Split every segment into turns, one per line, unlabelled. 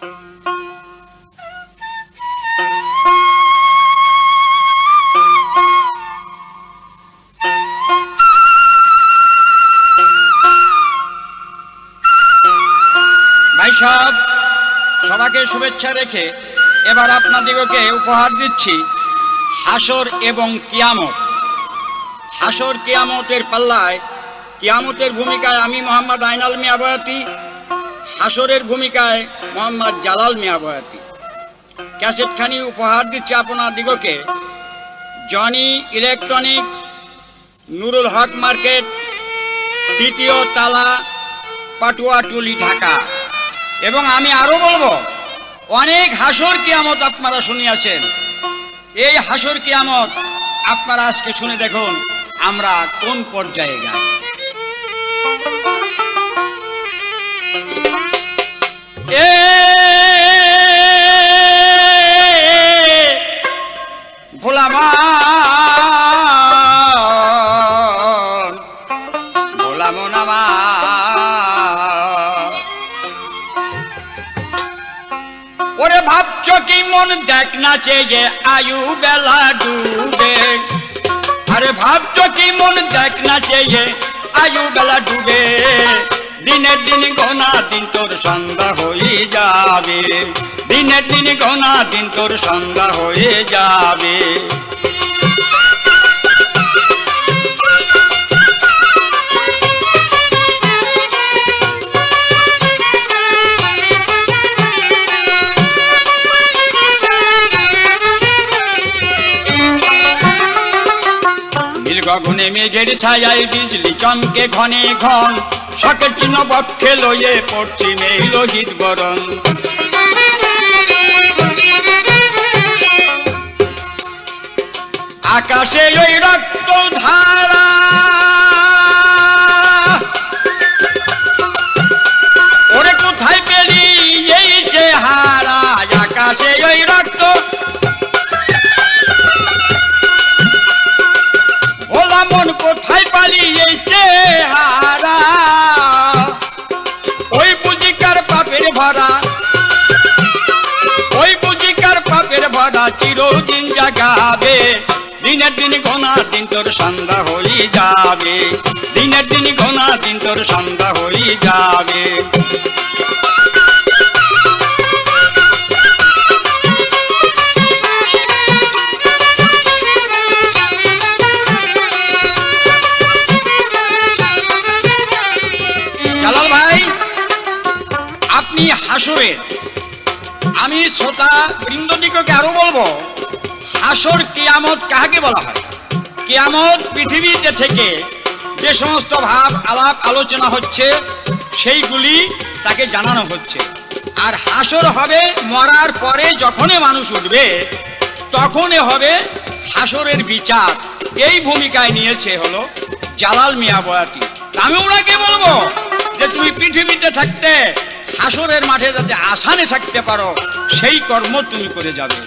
ভাই সবাইকে শুভেচ্ছা রেখে এবার আপনাদিগকে উপহার দিচ্ছি হাসর এবং কিয়ামত। হাসর কিয়ামতের পাল্লায়, কিয়ামতের ভূমিকায় আমি মোহাম্মদ আইনাল মিয়া বয়াতি, হাসরের ভূমিকায় মোহাম্মদ জালাল মিয়া বয়াতি। ক্যাসেটখানি উপহার দিচ্ছি আপনাদিগকে জনি ইলেকট্রনিক, নুরুল হক মার্কেট, ৩য় তালা, পাটুয়াটুলি, ঢাকা। এবং আমি আরো বলবো, অনেক হাসর কিয়ামত আপনারা শুনিয়াছেন। এই হাসর কিয়ামত আপনারা আজকে শুনে দেখুন আমরা কোন পর্যায়ে যাই। ভোলামন ওরে ভাবছ কি মন দেখ না চেয়ে আয়ু বেলা ডুবে। আরে ভাবছ কি মন দেখ না চেয়ে আয়ু বেলা ডুবে। দিনের দিন গোনা দিন তোর সন্ধ্যা হয়ে যাবে। দিনের দিন গোনা দিন তোর সন্ধ্যা হয়ে যাবে। গগনে মেঘের ছায়ায় বিজলি চমকে ঘনে ঘন। শখের চিহ্ন বক্ষে লয়ে পশ্চিমে লোহিত বরণ। আকাশে ওই রক্ত ধারা ওরে কোথায় পেলি এই চেহারা। আকাশে ওই রক্ত মন কোথায় পালি এই চেহারা। ওই বুঝিকার পাপের ভরা, ওই বুঝিকার পাপের ভরা চিরদিন জাগাবে। দিনের দিন গোনা দিন তোর সন্ধ্যা হয়ে যাবে। দিনের দিন গোনা দিন তোর সন্ধ্যা হয়ে যাবে। হাসরে আমি শ্রোতা বৃন্দদিগকে আরো বলবো, হাসর কিয়ামত কাকে বলা হয়? কিয়ামত পৃথিবীতে থেকে যে সমস্ত ভাব আলাপ আলোচনা হচ্ছে সেইগুলি তাকে জানানো হচ্ছে। আর হাসর হবে মরার পরে, যখনই মানুষ উঠবে তখনই হবে হাসরের বিচার। এই ভূমিকায় নিয়েছে হলো জালাল মিয়া বয়াতি। আমি ওনাকে বলবো যে তুমি পৃথিবীতে থাকতে হাসরের মাঠে যাতে আসানে থাকতে পারো সেই কর্ম তুমি করে যাবে।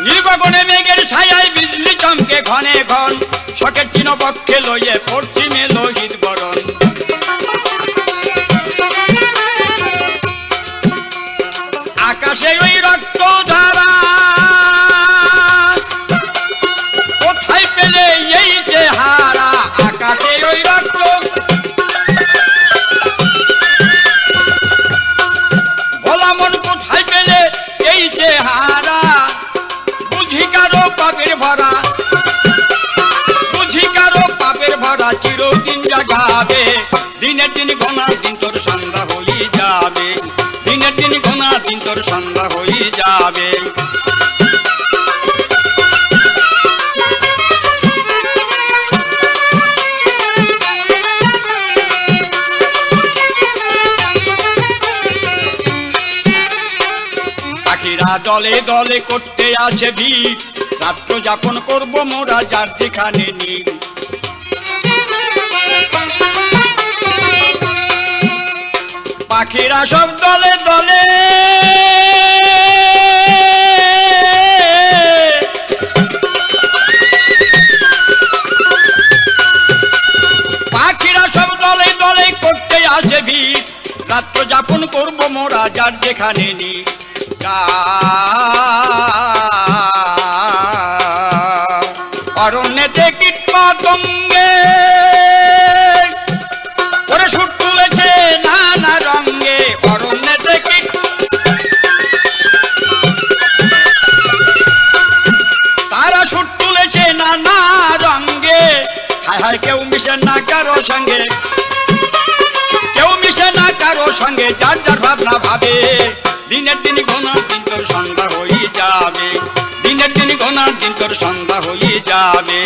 নির্বাগনে মেঘের ছায়ায় বিজলি চমকে ঘনে ঘন। শখের চিহ্ন পক্ষে লইয়ে পশ্চিমে লোহিত বরণ। আকাশে ওই রক্ত ধারা কোথায় পেলে এই চেহারা। আকাশে ওই রক্ত ভোলা মন কোথায় পেলে এই চেহারা। বুঝি কারো পাপের ভরা, বুঝি কারো পাপের ভরা চিরদিন জাগাবে। দিনের দিন গোনা দিন তোর সন্ধ্যা হয়ে যাবে। দিনের দিন গোনা দিন তোর সন্ধ্যা হয়ে যাবে। পাখিরা দলে দলে করতে আসে ভিড়। রাত্র যাপন করবো মোরা যার যেখানে নীল। পাখিরা সব দলে দলে যার যেখানে নি অরণ্যেতে কীট পতঙ্গে ওরে সুর তুলেছে নানা রঙ্গে অরণ্যেতে কীট তারা সুর তুলেছে নানা রঙ্গে হায় হায় কেউ মিশে না কারো সঙ্গে কেউ মিশে না কারো সঙ্গে যার যার ভাবনা ভাবে দিনের দিন ঘনার দিন তোর সন্ধ্যা হয়ে যাবে দিনের দিন ঘনার দিন তোর সন্ধ্যা হয়ে যাবে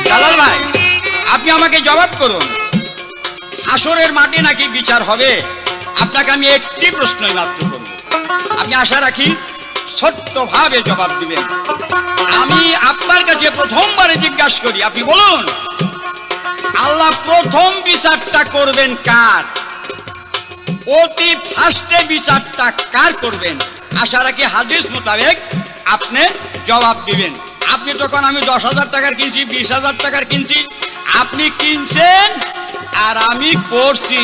জালাল ভাই আপনি আমাকে জবাব করুন হাসরের মাঠে নাকি বিচার হবে আপনাকে আমি একটি প্রশ্নই মাত্র করব আমি আশা রাখি ছোট্টভাবে জবাব দিবেন আমি আপনার কাছে প্রথমবারে জিজ্ঞাসা করি আপনি বলুন আল্লাহ প্রথম বিচারটা করবেন কার অতি ফার্স্টে বিচারটা কার করবেন আশা রাখি হাদিস মোতাবেক আপনি জবাব দিবেন আপনি তখন আমি 10,000 টাকার কিনছি 20,000 টাকার কিনছি আপনি কিনছেন আর আমি করছি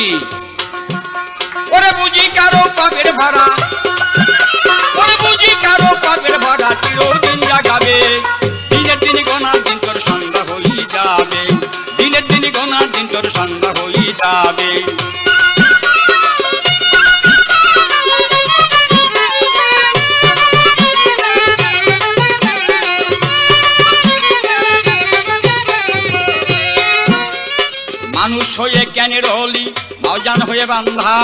ওরে বুঝি কারো পাপের ভাড়া ওরে বুঝি কারো পাপের ভাড়া চিরদিন জাগাবে দিনের দিন গোনার দিন তোর সন্ধ্যা হয়ে যাবে দিনের দিন গোনার দিন তোর সন্ধ্যা হয়ে যাবে মানুষ হয়ে জ্ঞানের হলি মাওজান হয়ে বান্ধা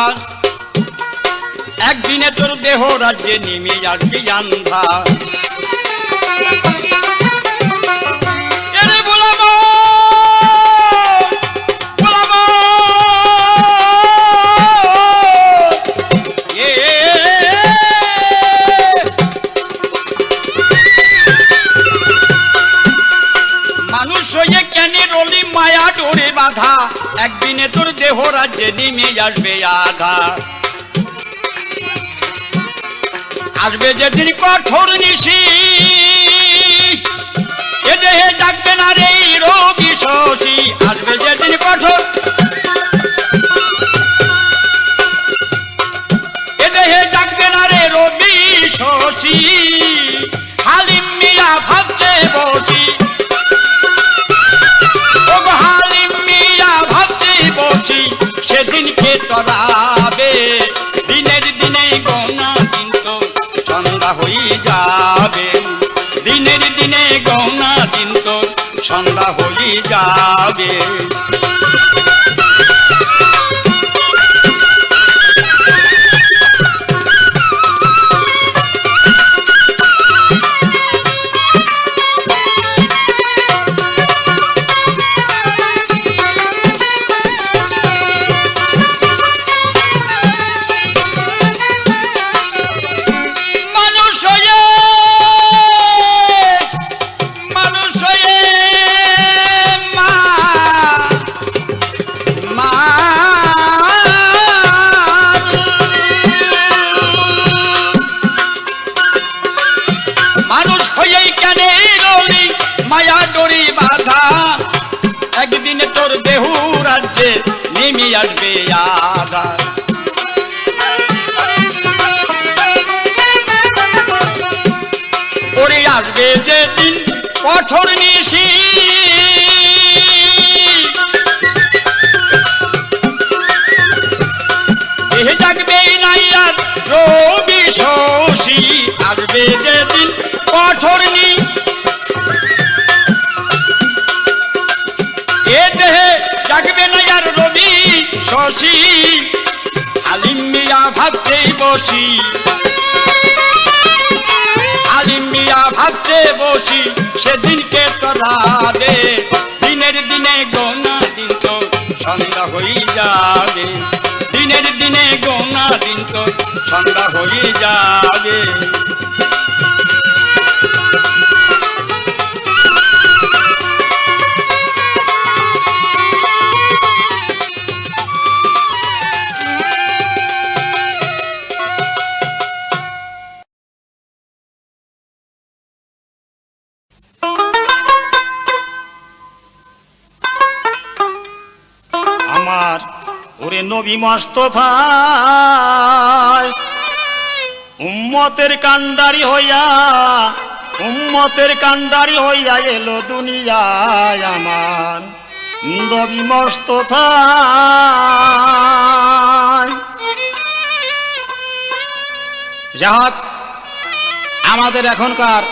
একদিনে তোর দেহ রাজ্যে নেমে যাচ্ছে আন্ধা এরে বলাবো বলাবো মানুষ হয়ে কেন রলি মায়া ডোরে বাঁধা একদিনে তোর দেহ রাজ্যে নেমে আসবে আধা আসবে যেদিন কঠোর নিশি এ দেহে জাগবে না রে রবি শশী আসবে যেদিন কঠোর এ দেহে জাগবে না রে রবি শশী হালিম মিয়া ভাবতে বসি হালিম মিয়া ভাবতে বসি সেদিনকে তরাবে দিনের দিনে গোনা দিন তো সন্ধ্যা হয়ে যাবে দিনের দিনে গৌনা দিন তো সন্ধ্যা হয়ে যাবে মায়া ডোরি বাঁধা একদিনে তোর দেহ রাজ্যে নেমে আসবে আধা ওরে আসবে যেদিন কঠোর নিশি দেহে জাগবে নাই আর রবি শশী আসবে যেদিন কঠোর নি জাগবে না আর রবি শশী হালিম মিয়া ভাবতেই বসি হালিম মিয়া ভাবতে বসি সেদিনকে তোরা দে দিনের দিনে গৌনা দিন তো সন্ধ্যা হয়ে যাবে দিনের দিনে গৌনা দিন তো সন্ধ্যা হয়ে যাবে
আমার ওরে নবী মুস্তাফা উম্মতের কান্ডারি হইয়া এলো দুনিয়ায় আমার নবী মুস্তাফা। যাক, আমাদের এখনকার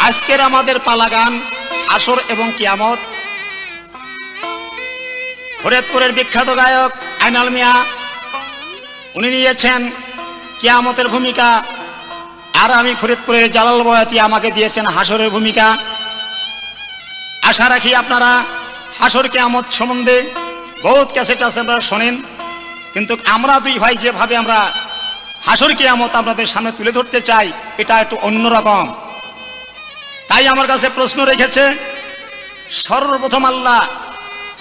আজকের আমাদের পালা গান আসর এবং কিয়ামত। ফরিদপুরের বিখ্যাত গায়ক আইনাল মিয়া উনি নিয়েছেন কিয়ামতের ভূমিকা, আর আমি ফরিদপুরের জালাল বয়াতি আমাকে দিয়েছেন হাসরের ভূমিকা। আশা রাখি আপনারা হাসর কিয়ামত সম্বন্ধে বহুত ক্যাসেট আছে, আপনারা শোনেন, কিন্তু আমরা দুই ভাই যেভাবে আমরা হাসর কিয়ামত আপনাদের সামনে তুলে ধরতে চাই এটা একটু অন্যরকম। তাই আমার কাছে প্রশ্ন রেখেছে, সর্বপ্রথম আল্লাহ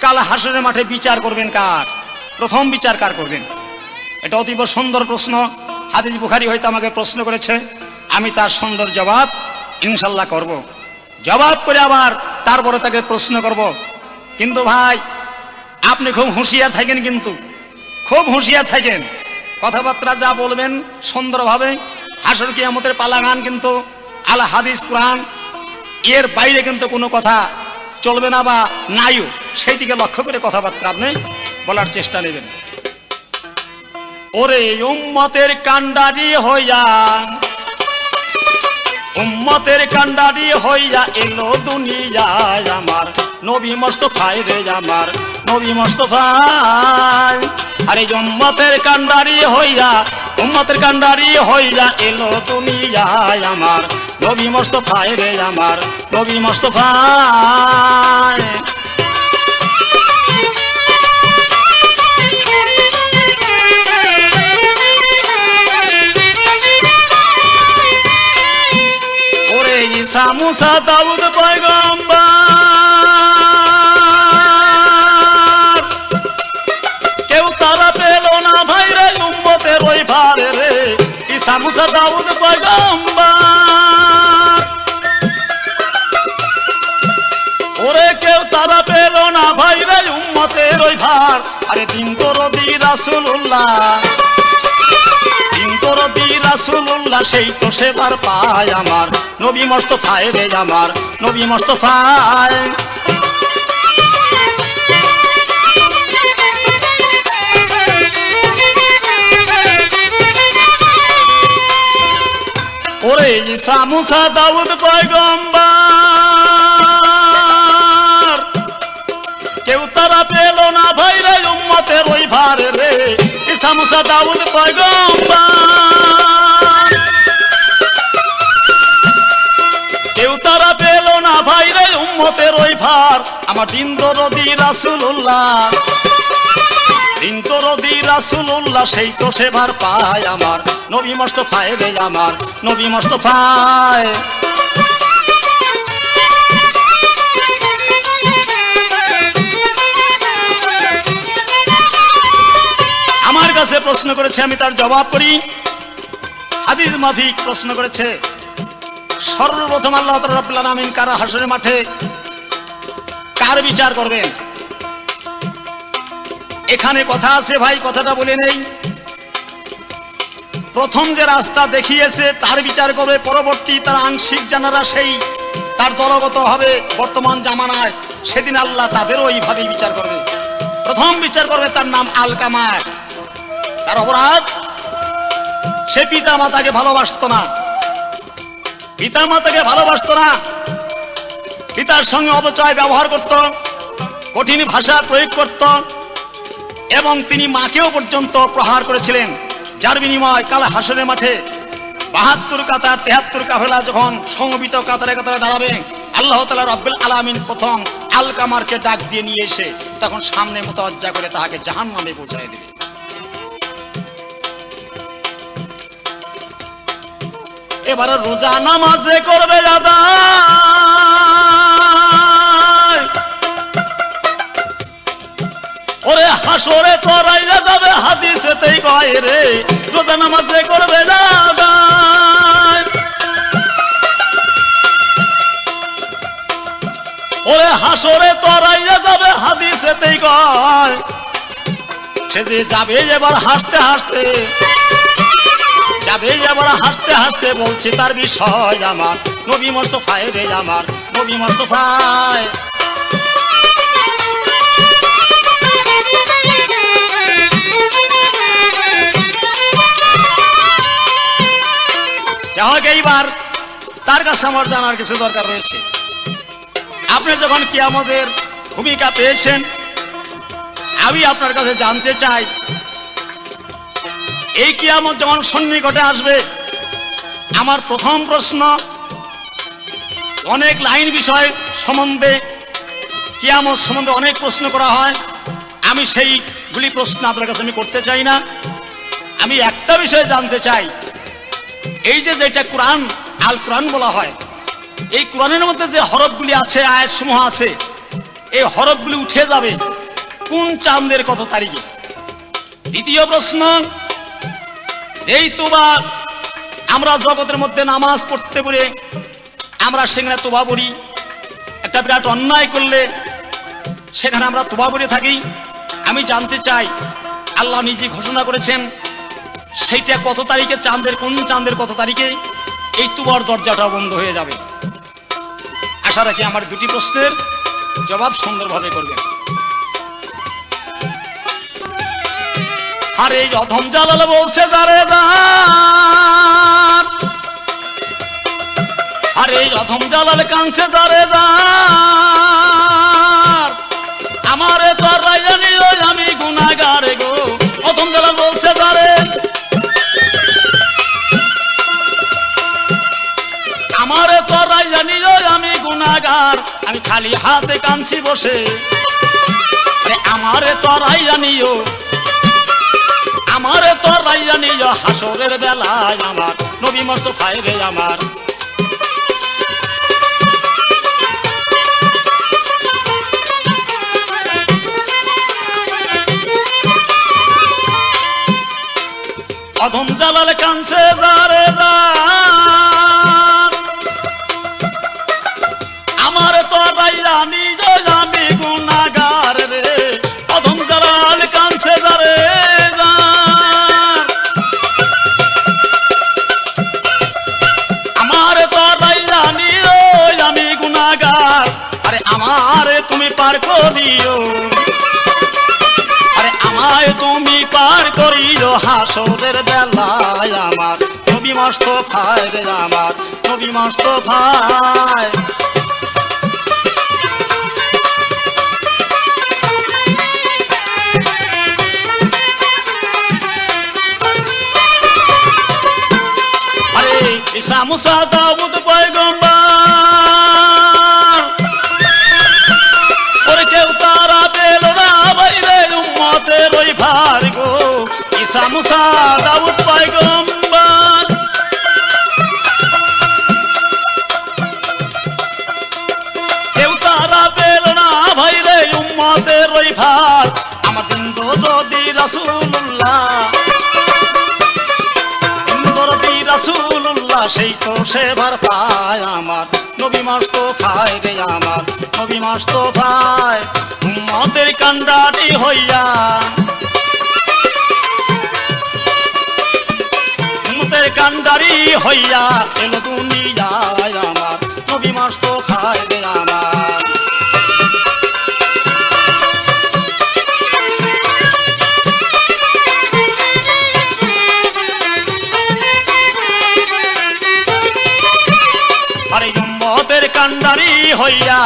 কাল হাসরের মাঠে বিচার করবেন কার? প্রথম বিচার কার করবেন? এটা অতীব সুন্দর প্রশ্ন। হাদিস বুখারী হয়তো আমাকে প্রশ্ন করেছে, আমি তার সুন্দর জবাব ইনশাল্লাহ করব। জবাব করে আবার তারপরে তাকে প্রশ্ন করব। কিন্তু ভাই আপনি খুব হুঁশিয়ার থাকেন, কিন্তু খুব হুঁশিয়ার থাকেন, কথাবার্তা যা বলবেন সুন্দরভাবে। হাসর কিয়ামতের পালা গান কিন্তু আল হাদিস কোরআন এর বাইরে কিন্তু কোনো কথা চলবে না, বা নাইও, সেই দিকে লক্ষ্য করে কথাবার্তা আপনি বলার চেষ্টা নেবেন। ওরে উম্মতের কান্ডারি হইয়া এলো দুনিয়ায় আমার নবী মুস্তাফা রে আমার নবী মুস্তাফা। আরে উম্মতের কান্ডারি হইয়া এলো দুনিয়ায় আমার নবী মুস্তাফা রে আমার নবী মুস্তাফা। ওরে ঈসা মুসা দাউদ পয়গম্বর কেউ তারা পেল না ভাই রে উম্মতের ওই ভারে রে। ঈসা মুসা দাউদ পয়গম্বর ওরে কেউ তারা পেল না ভাই রে উম্মতের ওই ভার। আরে দিন দরদি রাসূলুল্লাহ সেই তো সেবার পায় আমার নবী মুস্তাফা রে আমার নবী মুস্তাফা। ওরে ঈসা মুসা দাউদ পয়গম্বর কেউ তারা পেল না ভাই রে উম্মতের ওই ভারে রে। ঈসা মুসা দাউদ পয়গম্বর কেউ তারা পেল না ভাই রে উম্মতের ওই ভার। আমার দিন দরদি রাসূলুল্লাহ সেই তো সেবার পায় আমার নবী মুস্তাফা রে আমার নবী মুস্তাফা। আমার কাছে প্রশ্ন করেছে, আমি তার জবাব করি। হাদিস মাফিক প্রশ্ন করেছে, সর্বপ্রথম আল্লাহ তাআলা রব্বুল আলামিন কার হাসরের মাঠে কার বিচার করবেন? এখানে কথা আছে ভাই, কথাটা বলে নেই। প্রথম যে রাস্তা দেখিয়েছে তার বিচার করবে, পরবর্তী তার আংশিক জানারা সেই তার দলগত হবে বর্তমান জামানায়, সেদিন আল্লাহ তাদেরও এইভাবেই বিচার করবে। প্রথম বিচার করবে তার নাম আলকামায়, তার অপরাধ সে পিতা মাতাকে ভালোবাসতো না, পিতার সঙ্গে অবচয় ব্যবহার করত, কঠিন ভাষা প্রয়োগ করত, এবং তিনি মাকেও পর্যন্ত প্রহার করেছিলেন। যার বিনিময় কাল হাসরের মাঠে ৭২ কাতার ৭৩ কাফেলা যখন সমবেত কাতারে কাতারে দাঁড়াবে, আল্লাহ তাআলা রব্বুল আলামিন প্রথম আলকামারকে ডাক দিয়ে নিয়ে এসে তখন সামনে মুতাওয়াজ্জা করে তাহাকে জাহান্নামে পৌঁছায় দেবে। এবার রোজা নামাজে করবে আদায়, ওরে হাসরে করাইয়া যাবে, হাদিসেতেই কয় রে রোজা নামাজে করবে আদায়। ওরে হাসরে তরাইয়া যাবে, হাদিসেতেই কয় সে যে যাবে এবার হাসতে হাসতে, যাবে এবার হাসতে হাসতে, বলছি তার বিষয় আমার নবী মুস্তাফায় রে, আমার নবী মুস্তাফায়। যাই হোক, এইবার তার কাছে আমার জানার কিছু দরকার রয়েছে। আপনি যখন কিয়ামতের ভূমিকা পেয়েছেন, আমি আপনার কাছে জানতে চাই, এই কিয়ামত যখন সন্নিকটে আসবে, আমার প্রথম প্রশ্ন, অনেক লাইন বিষয় সম্বন্ধে কিয়ামত সম্বন্ধে অনেক প্রশ্ন করা হয়, আমি সেইগুলি প্রশ্ন আপনার কাছে আমি করতে চাই না। আমি একটা বিষয় জানতে চাই, এই যে যেটা কোরআন, আল কোরআন বলা হয়, এই কোরআনের মধ্যে যে হরফগুলি আছে, আয়াতসমূহ আছে, এই হরফগুলি উঠে যাবে কোন চাঁদের কত তারিখে? দ্বিতীয় প্রশ্ন, যেই তোবা আমরা জগতের মধ্যে নামাজ পড়তে বলে আমরা সেখানে তোবা বলি, একটা বিরাট অন্যায় করলে সেখানে আমরা তোবা বলে থাকি। আমি জানতে চাই, আল্লাহ নিজে ঘোষণা করেছেন সেইটা কত তারিখে, চাঁদের কোন চাঁদের কত তারিখে এই তোবার দরজাটা বন্ধ হয়ে যাবে? আশা রাখি আমার দুটি প্রশ্নের জবাব সুন্দরভাবে করবেন। আর এই অধম জালাল বলছে যারে যার, আর এই অধম জালাল কাঁদছে যারে যার, আমারে তো আর রাইজানি আমি গুনাহগার গো। অধম জালাল বলছে যারে, আমারে তো আর রাইজানি আমি গুনাহগার, আমি খালি হাতে কাঁদছি বসে। আরে আমারে তো আর রাইজানিও, আমারে তো রাইজানিও হাসরের বেলায় আমার নবী মুস্তাফায় রে, আমার অধম জালাল কাঁদছে যারে যার, আমারে তো রাইজানিও আমি গুনাহগার রে। অধম জালাল কাঁদছে যারে যার, আমারে তো রাইজানিও আমি গুনাহগার, আরে আমারে তুমি পার করিও, আরে আমায় তুমি পার করিও হাসরের বেলায় আমার নবী মুস্তাফায় রে, আমার নবী মুস্তাফায়। আরে ঈসা মুসা দাউদ পয়গম্বর, ওরে কেউ তারা পেল না বাইরে উম্মতের ওই ভার গো। ঈসা মুসা দাউদ পয়গম্বর, কেউ তারা পেল না ভাইরে উম্মতের ওই ভার। আমার দরদি রাসূলুল্লাহ, দরদি রাসূলুল্লাহ, সেই তো সেবার পায় আমার নবী মুস্তাফায় রে, আমার নবী মুস্তাফায়। উম্মতের কান্ডারি হইয়া, উম্মতের কান্ডারি হইয়া এলো দুনিয়ায় আমার নবী মুস্তাফায় রে, আমার কান্ডারি হইয়া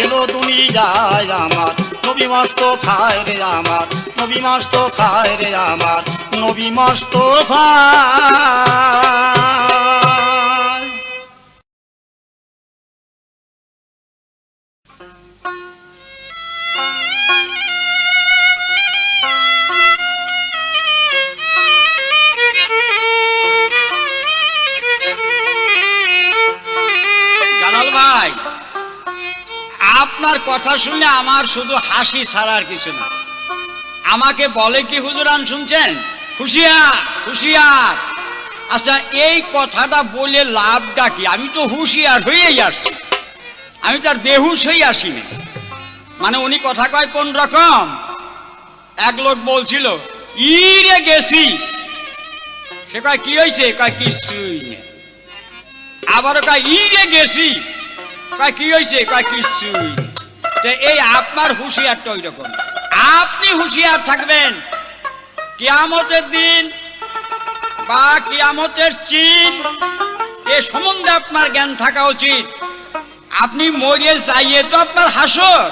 এলো দুনিয়ায় আমার নবী মুস্তাফায় রে, আমার নবী মুস্তাফায় রে, আমার নবী মুস্তাফায়।
ভাই, আপনার কথা শুনলে আমার শুধু হাসি ছাড়া আর কিছু না। আমাকে বলে কি হুজুরান শুনছেন, হুঁশিয়ার হুঁশিয়ার। আচ্ছা, এই কথাটা বলে লাভটা কি? আমি তো হুঁশিয়ার হয়েই আসছি। আমি তার বেহুশ হয়ে আসিনি। মানে উনি কথা কয় কোন রকম, এক লোক বলছিল ইরে গেছি, সে কয় কি হয়েছে, কয় কিছুই নেই। আবারও কয় ইরে গেছি, কয় কি হয়েছে, কয় কিছুই নেই। এই আপনার হুঁশিয়ারটা ওই রকম। আপনি হুঁশিয়ার থাকবেন কিয়ামতের দিন বা কিয়ামতের চিন এ সম্বন্ধে আপনার জ্ঞান থাকা উচিত। আপনি মরিয়ে যাইয়ে তো আপনার হাসর,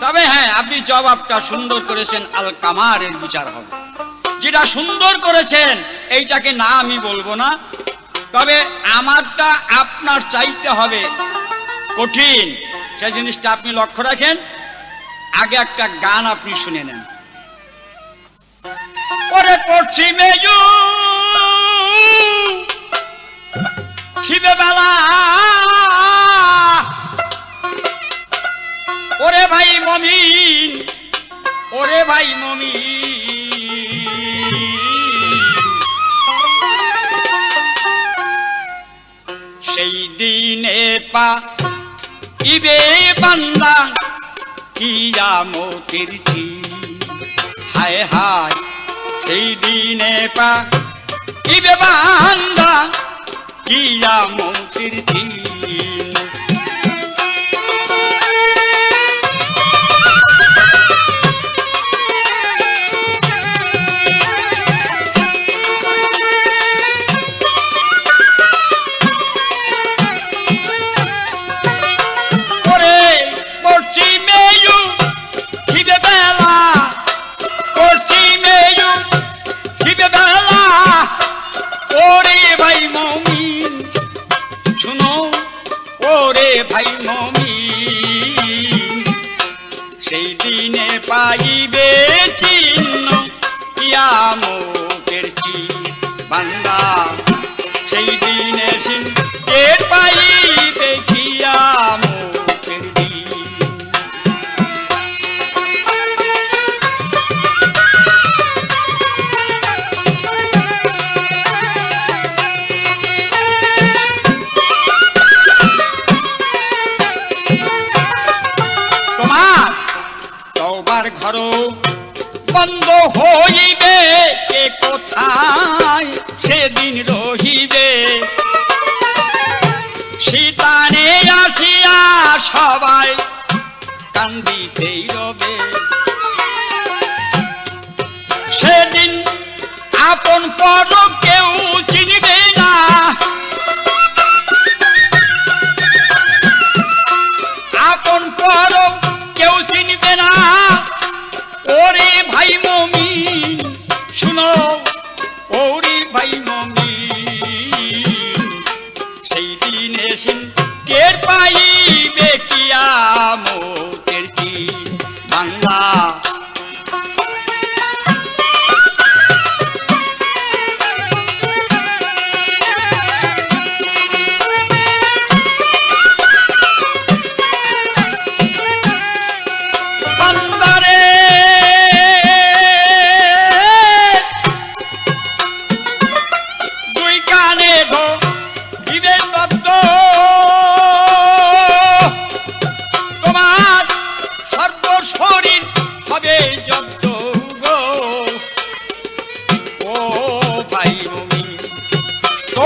তবে হ্যাঁ আপনি জবাবটা সুন্দর করেছেন, আল কামারের বিচার হবে। যেটা সুন্দর করেছেন এইটাকে না আমি বলবো না, তবে আমারটা আপনার চাইতে হবে কঠিন, সেই জিনিসটা আপনি লক্ষ্য রাখেন। আগে একটা গান আপনি শুনে নেন। ওরে পশ্চিমে খিবে বেলা, ওরে ভাই মমিন, ওরে ভাই মমিন, সেই দিনে পা ইবে বান্দা কিয়ামতের চিন। হায় হায় সেই দিনে পা ইবে বান্দা কিয়ামতের চিন। ভাই মমিন সেই দিনে পাইবে চিহ্ন কিয়ামতের চিহ্ন। বান্দা সেই দিনে টের পাইবে কিয়ামতের দিন। ঘর বন্ধ হইবে, কে কোথায় সেদিন রহিবে, শীতানে আসিয়া সবাই কান্দিতেই রবে। সেদিন আপন পর কেউ চিনবে না, আপন পর কেউ চিনবে না। ওরে ভাই মমিন শুনো, ওরে ভাই মমিন সেই দিনে টের পাইবে কিয়ামতের চিহ্ন। বাংলা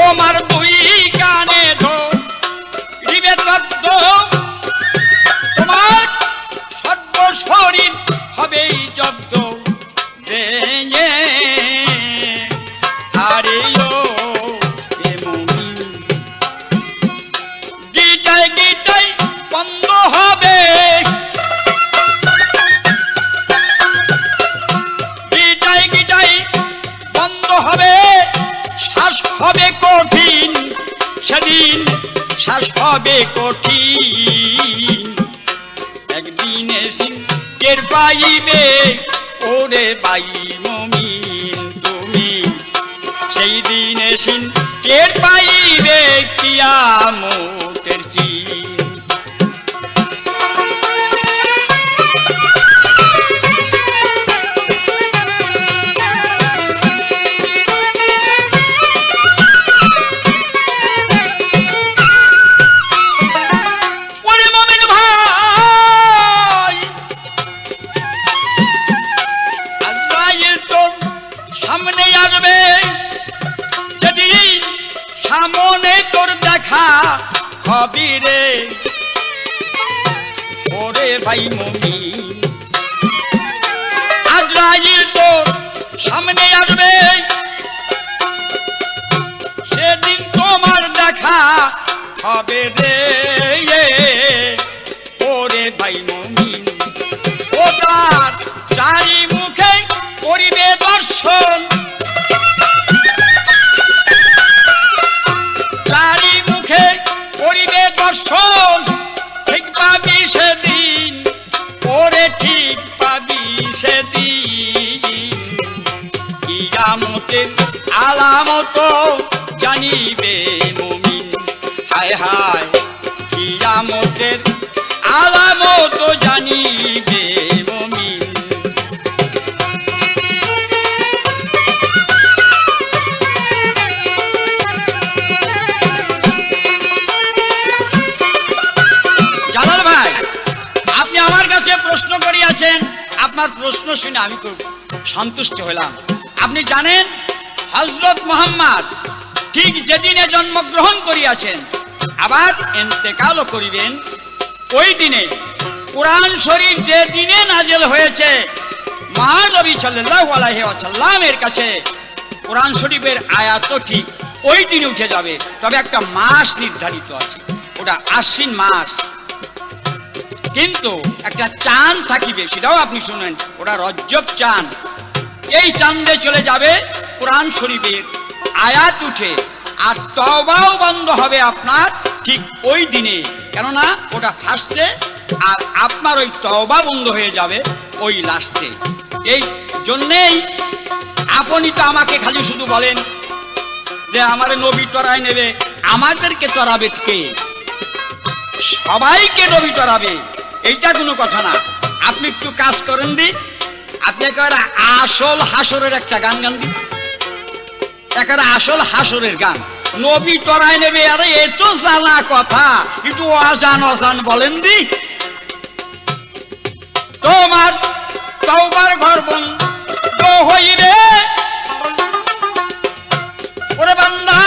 তোমার দুই কানে ধরিবে তত্ত্ব, তোমার সর্ব শরীর হবে জব্দ। আরে ও মমিন গিটাই গিটাই বন্ধ হবে, গিটাই গিটাই বন্ধ হবে। শ্বাস হবে কঠিন সেদিন, শ্বাস হবে কঠিন। একদিনে টের পাইবে ওরে ভাই মমিন তুমি, সেই দিনে টের পাইবে কিয়ামতের চিহ্ন। ভাই মুমিন। আজরাইল তো সামনে আসবে, সেদিন তোমার দেখা হবে রে ওরে ভাই মুমিন। ও তার চারি মুখে করিবে দর্শন, চারি মুখে করিবে দর্শন, ঠিক পাবি সেদিন ওরে ঠিক পাবি সেদিন। কিয়ামতের আলামত জানিবে মুমিন, হায় হায় কিয়ামতের আলামত জানিবে মুমিন। জালাল ভাই, আপনি আমার কাছে প্রশ্ন করিয়াছেন, আপনার প্রশ্ন শুনে আমি খুব সন্তুষ্ট হলাম। আপনি জানেন হযরত মুহাম্মদ ঠিক যেদিনে জন্মগ্রহণ করিয়াছেন আবার ইন্তেকালও করিবেন, ওই দিনে কোরআন শরীফ যে দিনে নাযিল হয়েছে মহানবী সাল্লাল্লাহু আলাইহি ওয়াসাল্লামের কাছে কোরআন শরীফের আয়াত তো ঠিক ওই দিনে উঠে যাবে, তবে একটা মাস নির্ধারিত আছে, ওটা আশ্বিন মাস। কিন্তু একটা চাঁদ থাকিবে, সেটাও আপনি শুনেন, ওটা রজব চাঁদ। এই চাঁদে চলে যাবে কোরআন শরীফের আয়াত উঠে, আর তওবাও বন্ধ হবে আপনার ঠিক ওই দিনে, কেননা ওটা ফার্স্টে আর আপনার ওই তওবা বন্ধ হয়ে যাবে ওই লাস্টে। এই জন্যেই আপনি তো আমাকে খালি শুধু বলেন যে আমার নবী তরাই নেবে, আমাদেরকে তরাবে কে? সবাইকে নবী তরাবে, এইটা কোনো কথা না। আপনি একটু কাজ করেন দি, আপনি একেবারে আসল হাসরের একটা গান গান দি, একেবারে আসল হাসরের গান, নবী তরাই নেবে। আরে এ তো জানা কথা, একটু অজান অজান বলেন দি। তোমার তওবার ঘর বন্ধ হইবে ওরে বান্দা,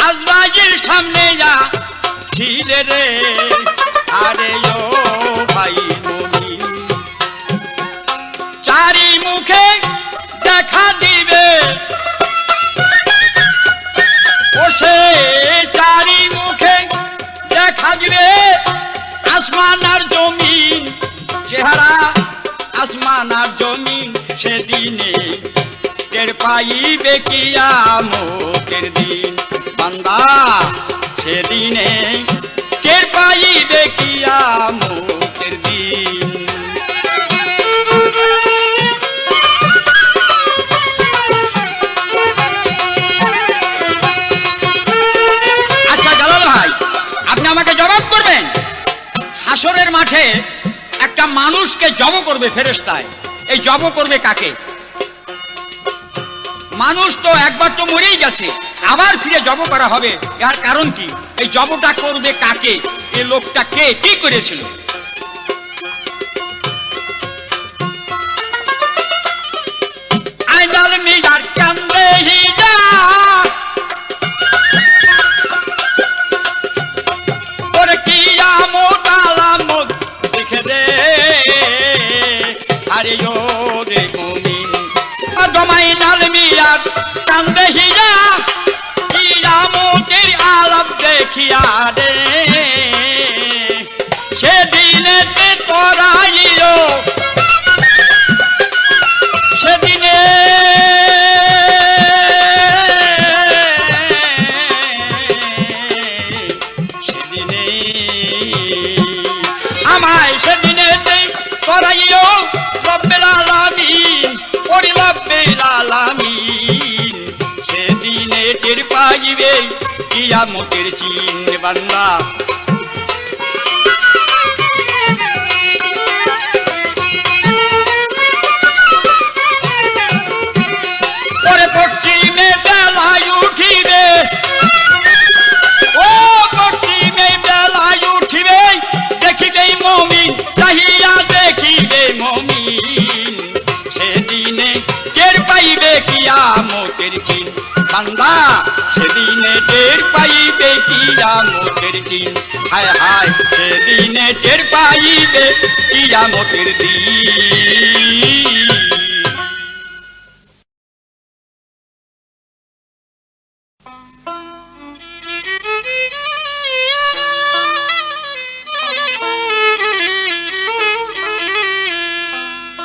আজরাইল সামনে যা ছিলে রে, আরে ও ভাই মুমিন, চারি মুখে দেখা দিবে ও সে চারি মুখে দেখা দিবে, আসমান আর জমিন চেহারা, আসমান আর জমিন সেদিনে টের পাইবে কিয়ামতের দিন। বান্দা সেদিনে টের পাইবে কিয়ামতের দিন। আচ্ছা জালাল ভাই, আপনি আমাকে জবাব করবেন, হাসরের মাঠে একটা মানুষকে জব করবে ফেরেশতায়, এই জব করবে কাকে? মানুষ তো একবার তো মরেই গেছে, আবার ফিরে জব করা হবে, এর কারণ কি? এই জবটা করবে কাকে? এই লোকটা কে, কি করেছিল? আইনাল মিজার কান্দে হিজা, ওরে কিয়ামত আলামত দেখে দে, আরে ও রে মুমিন, আদমাইনাল মিজার কান্দে হিজা, কিয়ামতের আলাপ দেখিয়া দে, সেদিনেতে তরাইলো, সেদিনে সেদিনে আমায় সেদিনেতে তরাইলো রব্বিল আলামিন, ওরে রব্বিল আলামিন, সেদিনে টের পাইবে কিয়ামতের চিহ্ন। বান্দা ওরে পশ্চিমে বেলায় উঠিবে, ও পশ্চিমে বেলায় উঠিবে, দেখিবে মুমিন চাহিয়া দেখিবে মুমিন, সেদিনে টের পাইবে কিয়ামতের চিহ্ন। বান্দা সেদিনে টের পাইবে কিয়ামতের দিন, হায় হায় সেদিনে টের পাইবে কিয়ামতের দিন।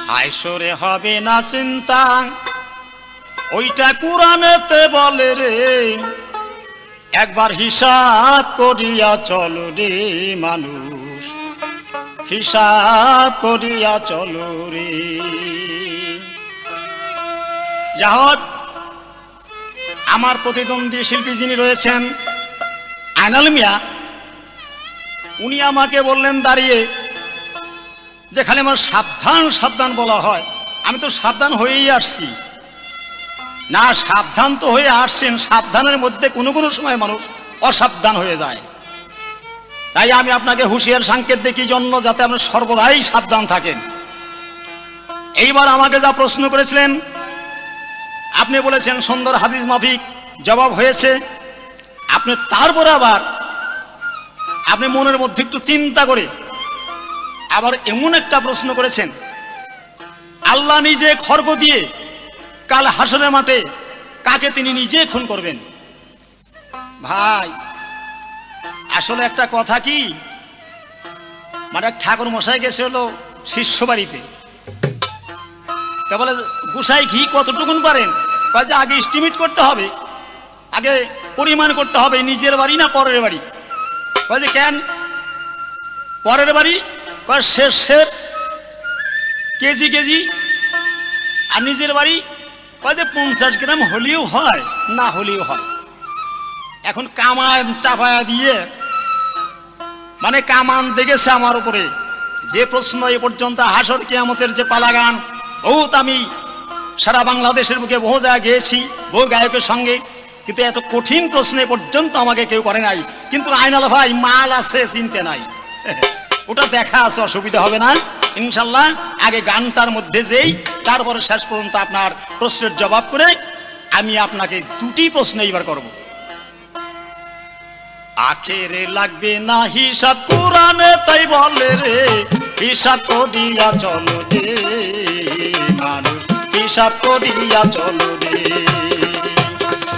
হায়সরে হবে না চিন্তা, ওইটা কুরআনেতে বলে রে, একবার হিসাব করিয়া চলো রে মানুষ, হিসাব করিয়া চলো রে। যা হোক, আমার প্রতিদ্বন্দ্বী শিল্পী যিনি রয়েছেন আইনাল মিয়া, উনি আমাকে বললেন দাঁড়িয়ে যে খালি আমার সাবধান সাবধান বলা হয়, আমি তো সাবধান হয়েই আসছি। না, সাবধান তো হয়ে আসছেন, সাবধানের মধ্যে কোনো কোনো সময় মানুষ অসাবধান হয়ে যায়। তাই আমি আপনাকে হুঁশিয়ার সংকেত দেখি জন্য, যাতে আপনি সর্বদাই সাবধান থাকেন। এইবার আমাকে যা প্রশ্ন করেছিলেন, আপনি বলেছেন সুন্দর হাদিস মাফিক জবাব হয়েছে। আপনি তারপরে আবার আপনি মনের মধ্যে একটু চিন্তা করে আবার এমন একটা প্রশ্ন করেছেন, আল্লাহ নিজে খড়গ দিয়ে কাল হাসরের মাঠে কাকে তিনি নিজে খুন করবেন। ভাই, আসলে একটা কথা কি, মানে এক ঠাকুর মশাই গেছে হলো শিষ্য বাড়িতে, তা বলে গোসাই ঘি কতটুকুন পারেন, কয় যে আগে এস্টিমেট করতে হবে, আগে পরিমাণ করতে হবে, নিজের বাড়ি না পরের বাড়ি। কয় যে কেন পরের বাড়ি, কয় শেষের কেজি কেজি, আর নিজের বাড়ি কয় যে 50 গ্রাম হলেও হয় না হলেও হয়। এখন কামান চাপায়া দিয়ে মানে কামান দেখেছে আমার উপরে। যে প্রশ্ন এ পর্যন্ত হাসর কিয়ামতের যে পালাগান বহুত আমি সারা বাংলাদেশের বুকে বহু জায়গায় গিয়েছি বহু গায়কের সঙ্গে, কিন্তু এত কঠিন প্রশ্নে পর্যন্ত আমাকে কেউ করে নাই। কিন্তু আইনাল ভাই মাল আছে, চিনতে নাই, ওটা দেখা আছে, অসুবিধা হবে না ইনশাল্লাহ। আগে গানটার মধ্যে যেই, তারপরে শেষ পর্যন্ত আপনার প্রশ্নের জবাব করে আমি আপনাকে দুটি প্রশ্ন এইবার করব। আখেরে লাগবে না হিসাব, কুরআনে তাই বলে রে, হিসাব করিয়া চলো রে মানুষ, হিসাব করিয়া চলো রে।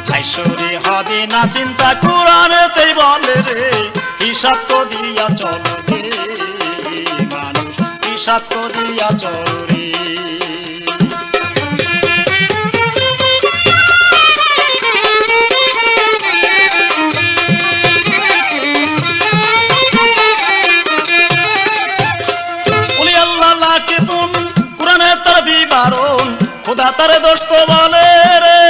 হায়সরে হবে না চিন্তা, কুরআনে তাই বলে রে, হিসাব করিয়া চলো রে মানুষ, হিসাব করিয়া চলো রে। কুরআনে তার বিবরণ, খোদা তার দোস্ত বলে রে,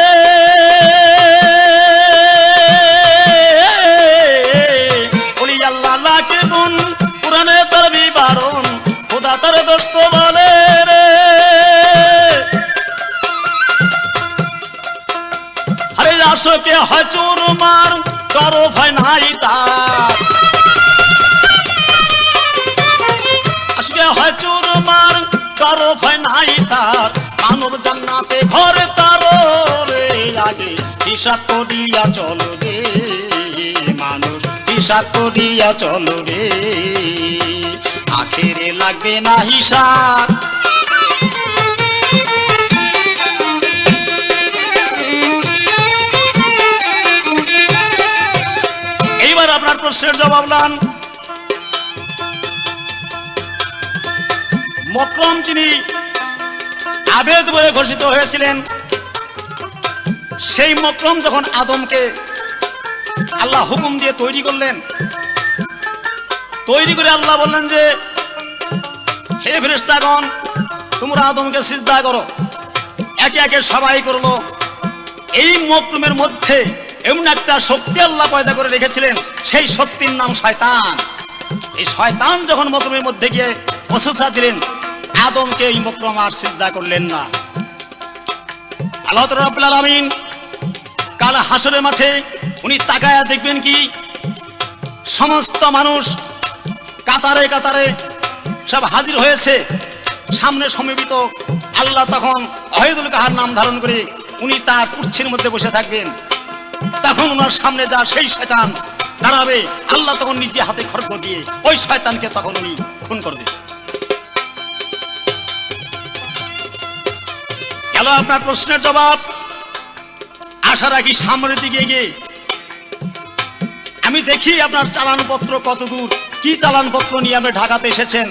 ওলি আল্লাহ লাকে গুণ, কুরআনে তার বিবরণ, খোদা তার দোস্ত বলে রে। আরে আশোকে হয় চুরমার, তরফ হয় নাই তার, আশোকে হয় চুরমার, তরফ হয় নাই তার, মানব জান্নাতে ঘরে তার রে। আগে হিসাব করিয়া চলো রে মানুষ, হিসাব করিয়া চলো রে, আখেরে লাগবে না হিসাব। এইবার আপনার প্রশ্নের জবাব লান। মকরম যিনি আবেদ বলে ঘোষিত হয়েছিলেন, সেই মকরম যখন আদমকে আল্লাহ হুকুম দিয়ে তৈরি করলেন, তৈরি করে আল্লাহ বললেন যে হে ফেরেশতাগণ, তোমরা আদমকে সিজদা করো। একে একে সবাই করলো। এই মকরমের মধ্যে এমন একটা শক্তি আল্লাহ পয়দা করে রেখেছিলেন, সেই শক্তির নাম শয়তান। এই শয়তান যখন মকরমের মধ্যে গিয়ে ওসওয়াসা দিলেন, আদমকে এই মকরম আর সিজদা করলেন না। আল্লাহ রাব্বুল আলামিন কাল হাসরের মাঠে উনি তাকায়া দেখবেন কি, সমস্ত মানুষ কাতারে কাতারে সব হাজির হয়েছে, সামনে সমবেত। আল্লাহ তখন ওয়াহিদুল কাহার নাম ধারণ করে উনি তার কুর্সির মধ্যে বসে থাকবেন। তখন ওনার সামনে যা সেই শয়তান দাঁড়াবে, আল্লাহ তখন নিজে হাতে খড়গ দিয়ে ওই শয়তানকে তখন উনি খুন করবে। গেল আপনার প্রশ্নের জবাব। আশা রাখি সামনের দিকে গিয়ে আমি দেখি আপনার চালানপত্র কত দূর, কি চালানপত্র নিয়ে আপনি ঢাকাতে এসেছেন।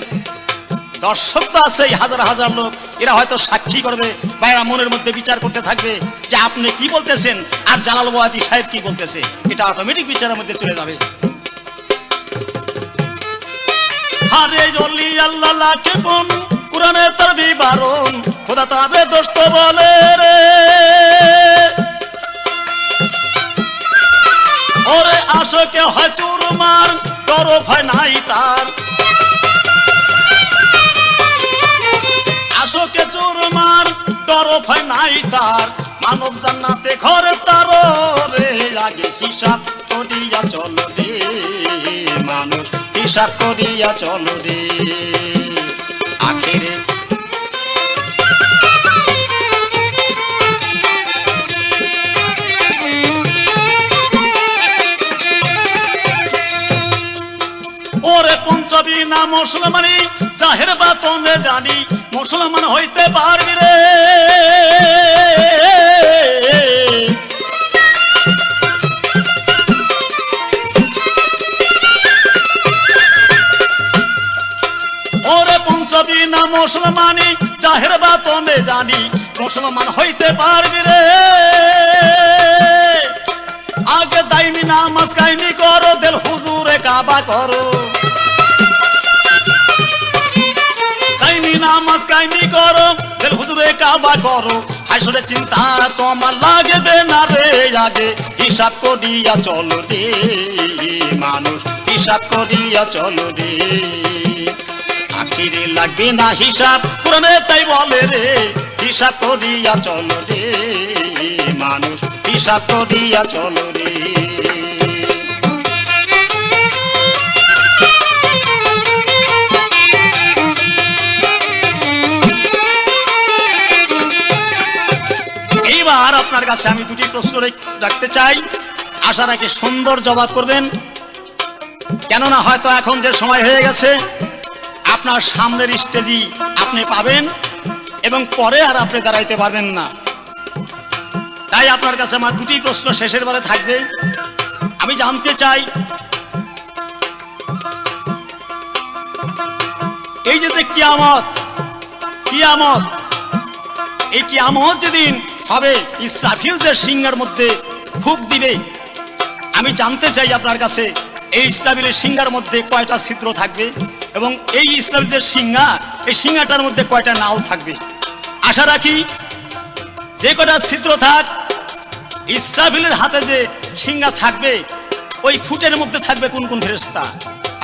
দর্শক তো আছে হাজার হাজার লোক, এরা হয়তো সাক্ষী করবে বা এরা মনের মধ্যে বিচার করতে থাকবে যে আপনি কি বলতেছেন আর জালাল বয়াতি সাহেব কি বলতেছে, এটা অটোমেটিক বিচারের মধ্যে চলে যাবে। হারে জলি আল্লাহ লাখে বোন, কোরআনে তার বিবরণ, খোদা তারে দোস্ত বলে রে। ওরে আশোকে হয় চুরমার, তরফ হয় নাই তার। আশোকে চুরমার, তরফ হয় নাই তার। মানব জান্নাতে ঘরে তার রে, আগে হিসাব করিয়া চলো রে মানুষ, হিসাব করিয়া চলো রে। আখেরে ওরে পঞ্চবী না মুসলমানি, জাহের বাতনে জানি মুসলমান হইতে পারবি রে। ওরে পঞ্চবী না মুসলমানি, জাহের বাতনে জানি মুসলমান হইতে পারবি রে। আগে দাইমি নামাজ কায়েমি করো, দিল হুজুরে কাবা করো। দাইমি নামাজ কায়েমি করো, দিল হুজুরে কাবা করো। হাসরে চিন্তা তোমার লাগবে না রে, আগে হিসাব করিয়া চলো রে মানুষ, হিসাব করিয়া চলো রে। আখিরে লাগবে না হিসাব, কোরআনে তাই বলে রে, হিসাব করিয়া চলো রে মানুষ, হিসাব করিয়া চলো রে। এইবার আপনার কাছে আমি দুটি প্রশ্ন রাখতে চাই, আশা রাখি সুন্দর জবাব করবেন। কেননা হয়তো এখন যে সময় হয়ে গেছে, আপনার সামনের স্টেজই আপনি পাবেন এবং পরে আর আপনি দাঁড়াইতে পারবেন না। তাই আপনার কাছে আমার দুটি প্রশ্ন শেষের বারে থাকবে। আমি জানতে চাই, এই যে কিয়ামত, কিয়ামত, এই কিয়ামত যেদিন হবে, ইসরাফিল যে সিংহার মধ্যে ফুঁক দিবে, আমি জানতে চাই আপনার কাছে এই ইসরাফিলের সিংহার মধ্যে কয়টা ছিদ্র থাকবে এবং এই ইসরাফিলের সিংহা, এই সিংহাটার মধ্যে কয়টা নাল থাকবে। আশা রাখি যে কয়টা ছিদ্র থাক, ইসরাফিলের হাতে যে সিংহা থাকবে, ওই ফুটের মধ্যে থাকবে কোন কোন ফেরেশতা।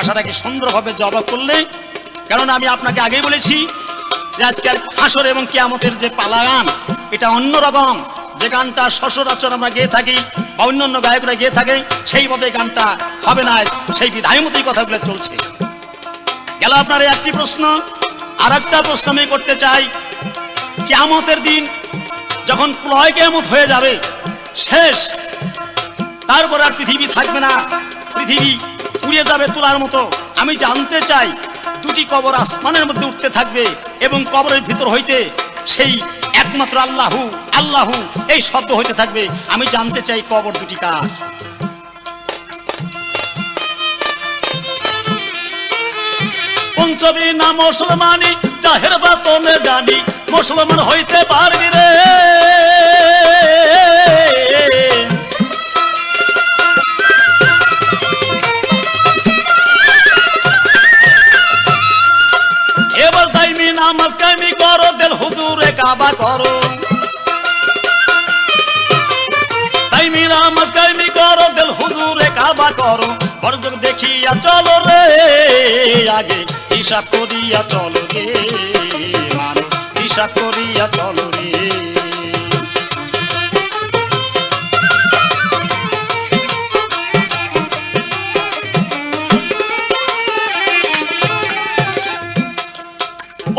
আশা রাখি সুন্দরভাবে জবাব করলে, কারণ আমি আপনাকে আগেই বলেছি যে আজকের হাসর এবং কিয়ামতের যে পালাগান, এটা অন্যরকম। যে গানটা সচরাচর আমরা গেয়ে থাকি বা অন্যান্য গায়করা গেয়ে থাকে, সেইভাবে গানটা হবে না, সেই বিধায় মতোই কথাগুলো চলছে। গেল আপনার একটি প্রশ্ন। আর একটা প্রশ্ন আমি করতে চাই, কিয়ামতের দিন যখন প্রলয় কিয়ামত হয়ে যাবে, শেষ, তারপর আর পৃথিবী থাকবে না, পৃথিবী উড়ে যাবে তোলার মতো। আমি জানতে চাই, দুটি কবর আসমানের মধ্যে উঠতে থাকবে এবং কবরের ভিতর হইতে সেই একমাত্র আল্লাহু আল্লাহু এই শব্দ হইতে থাকবে। আমি জানতে চাই কবর দুটি কার। পঞ্চবী না মুসলমানি, জাহের বাতনে জানি মুসলমান হইতে পারবি রে। এবার দাইমি নামাজ কায়েমি করো, দিল হুজুরে কাবা করো। দাইমি নামাজ কায়েমি করো, দিল হুজুরে কাবা করো। বরযোগ দেখিয়া চলো রে, আগে হিসাব করিয়া চলো রে মানুষ, হিসাব করিয়া চলো রে।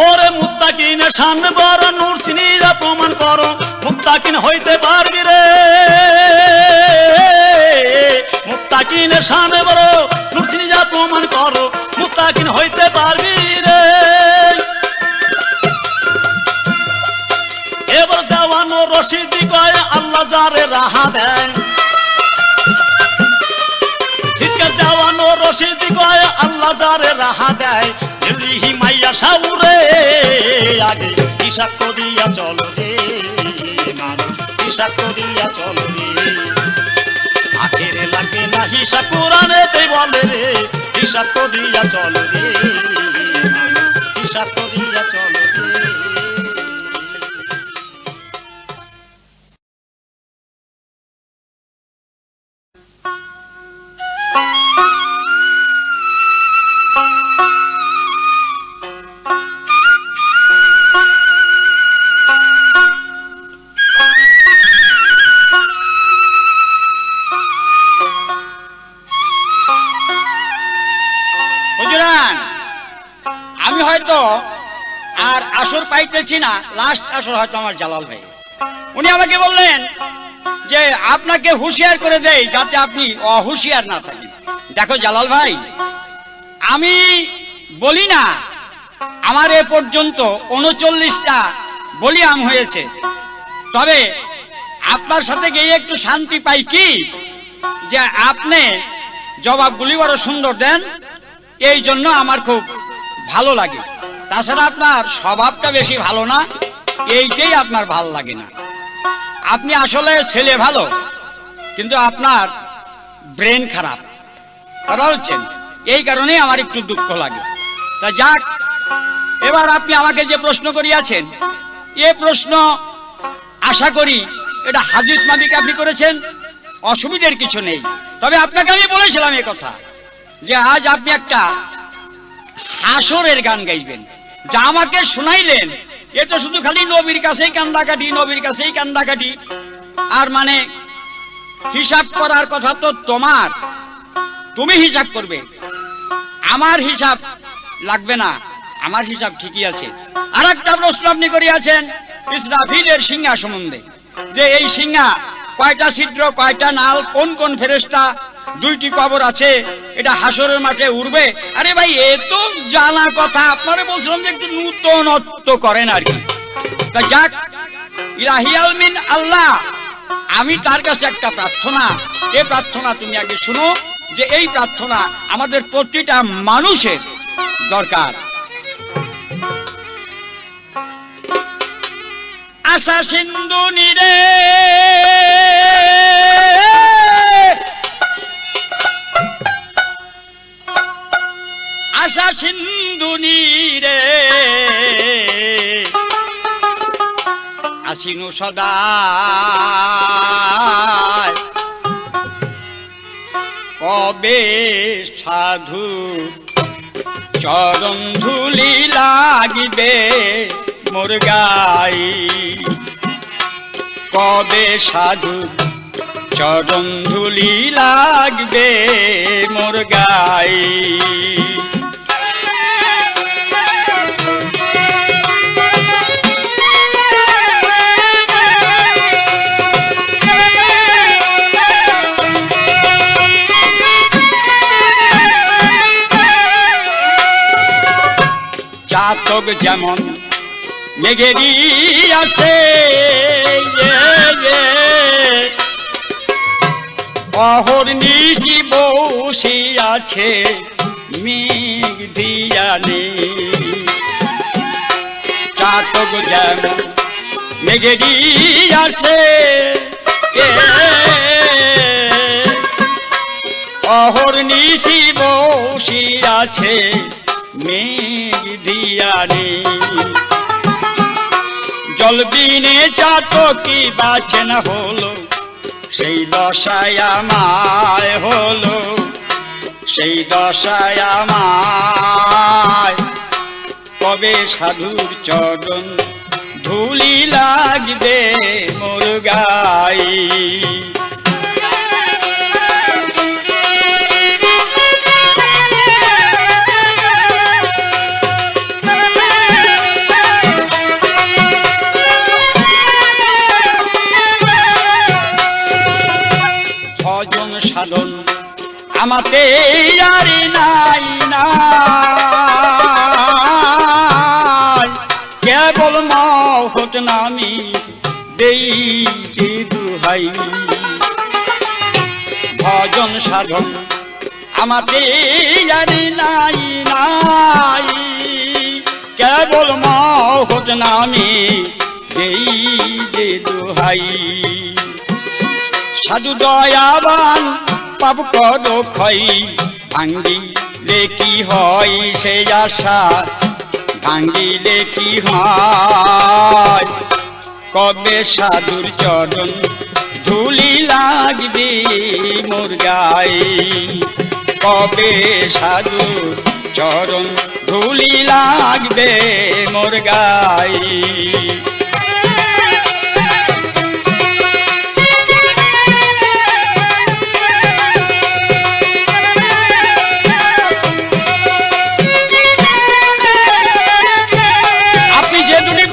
ওরে মুত্তাকিন শান বড় নূর চিনিয়া প্রমাণ করো মুত্তাকিন হইতে পারবি রে মুত্তাকিন শান বড় নূর চিনিয়া প্রমাণ করো মুত্তাকিন হইতে পারবি রে এবার দেওয়ানো রশিদি কয় আল্লাহ যারে রাহা দেয় ছিটকে দেওয়ানো রশিদি কয় আল্লাহ যারে রাহা দেয় এলিহি মাইয়া সাউরে আগে হিসাব করিয়া চল রে মানুষ হিসাব করিয়া চল রে আখেরে লাগবে না হিসাব কোরআনেতে বলে রে হিসাব করিয়া চল রে মানুষ হিসাব করিয়া চল রে
হুজুরান, আমি হয়তো আর আসর পাইতেছি না, লাস্ট আসর হয়তো আমার জালাল ভাই। উনি আমাকে বললেন যে আপনাকে হুঁশিয়ার করে দেই যাতে আপনি অহুঁশিয়ার না থাকেন। দেখো জালাল ভাই, আমি বলি না আমার এ পর্যন্ত 39টা বলিয়াম হয়েছে, তবে আপনার সাথে গিয়ে একটু শান্তি পাই কি যে আপনি জবাবগুলি বড় সুন্দর দেন, এই জন্য আমার খুব ভালো লাগে। তাছাড়া আপনার স্বভাবটা বেশি ভালো না, এইটাই আপনার ভালো লাগে না। আপনি আসলে ছেলে ভালো, কিন্তু আপনার ব্রেন খারাপ, কথা হচ্ছেন, এই কারণেই আমার একটু দুঃখ লাগে। তা যাক, এবার আপনি আমাকে যে প্রশ্ন করিয়াছেন, এ প্রশ্ন আশা করি এটা হাদিস মাফিক আপনি করেছেন, অসুবিধার কিছু নেই। তবে আপনাকে আমি বলেছিলাম এ কথা যে আজ আপনি একটা হাসরের গান গাইবেন, যা আমাকে শোনাইলেন এ তো শুধু খালি নবীর কাছেই কান্দাকাটি, নবীর কাছেই কান্দাকাটি। আর মানে হিসাব করার কথা তো তোমার, তুমি হিসাব করবে, আমার হিসাব লাগবে না, আমার হিসাব ঠিকই আছে। আর একটা প্রশ্ন আপনি করিয়াছেন ইসরাফিলের সিংহা সম্বন্ধে, যে এই সিংহা কয়টা ছিদ্র, কয়টা নাল, কোন কোন ফেরেশতা, 2টি কবর আছে, এটা হাসরের মাঠে উঠবে। আরে ভাই, এ তো জানা কথা, আপনারা বলছিলাম যে একটু নূতনত্ব করেন আর কি। তা যাক, ইলাহি আলমিন আল্লাহ, আমি তার কাছে একটা প্রার্থনা, এই প্রার্থনা তুমি আগে শুনো, যে এই প্রার্থনা আমাদের প্রতিটা মানুষের দরকার। আশা সিন্ধু নিরে আশা সিন্ধু নিরে আসিনু সদা কবে সাধু চরণ ধুলি লাগিবে মোর গাই, কবে সাধু চরণ ধুলি লাগবে মোর গাই। চাতক যেমন মেঘেরি আসে, অহর্নিশি বসি আছে মেঘ দিয়ানে। চাতক যেমন মেঘেরি আসে, অহর্নিশি বসি আছে মেঘ দিয়ানে। জল বিনে চাতকি বাঁচেন হলো, সেই দশায় আমায় হলো, সেই দশায় আমায়। কবে সাধুর চরণ ধুলি লাগবে মোর গাই। আমাতে আর নাই নাই, কেবল মহৎ নামি দেই যে দুহাই। ভজন সাধন আমাতে আর নাই নাই, কেবল মহৎ নামি দেই যে দুহাই। সাধু দয়াবান পাপ কর ক্ষয়, ভাঙ্গিলে কি হয় সে আশা, ভাঙ্গিলে কি হয়। কবে সাধুর চরণ ধুলি লাগবে মোর গায়ে, কবে সাধুর চরণ ধুলি লাগবে মোর গায়ে।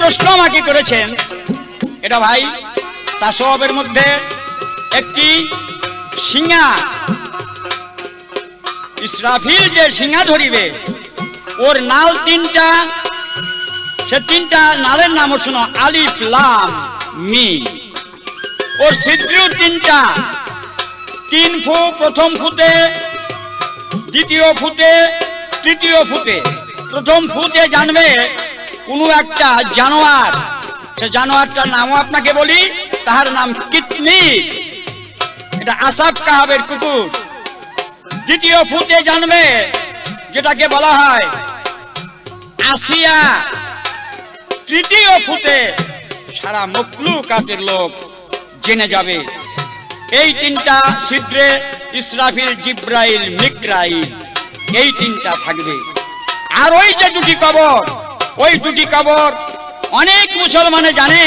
প্রশ্ন আমাকে করেছেন, এটা ভাই তাসওয়াবের মধ্যে একটি সিংহা, ইসরাফিল যে সিংহা ধরিবে ওর নাল তিনটা, সে তিনটা নালের নাম শোনো, আলিফ লাম মিম। ওর ছিদ্রও তিনটা, 3 ফু, প্রথম ফুটে, দ্বিতীয় ফুটে, তৃতীয় ফুটে। প্রথম ফুটে জানবে কোনো একটা জানোয়ার, সে জানোয়ারটার নামও আপনাকে বলি, তাহার নাম কিতমির, এটা আসাব কাহাবের কুকুর। দ্বিতীয় ফুটে জানবে যেটাকে বলা হয় আসিয়া। তৃতীয় ফুটে সারা মখলুকাতের লোক জেনে যাবে। এই তিনটা ছিদ্রে ইসরাফিল, জিব্রাইল, মিকরাইল, এই তিনটা থাকবে। আর ওই যে দুটি কবর, ওই দুটি কবর অনেক মুসলমানে জানে।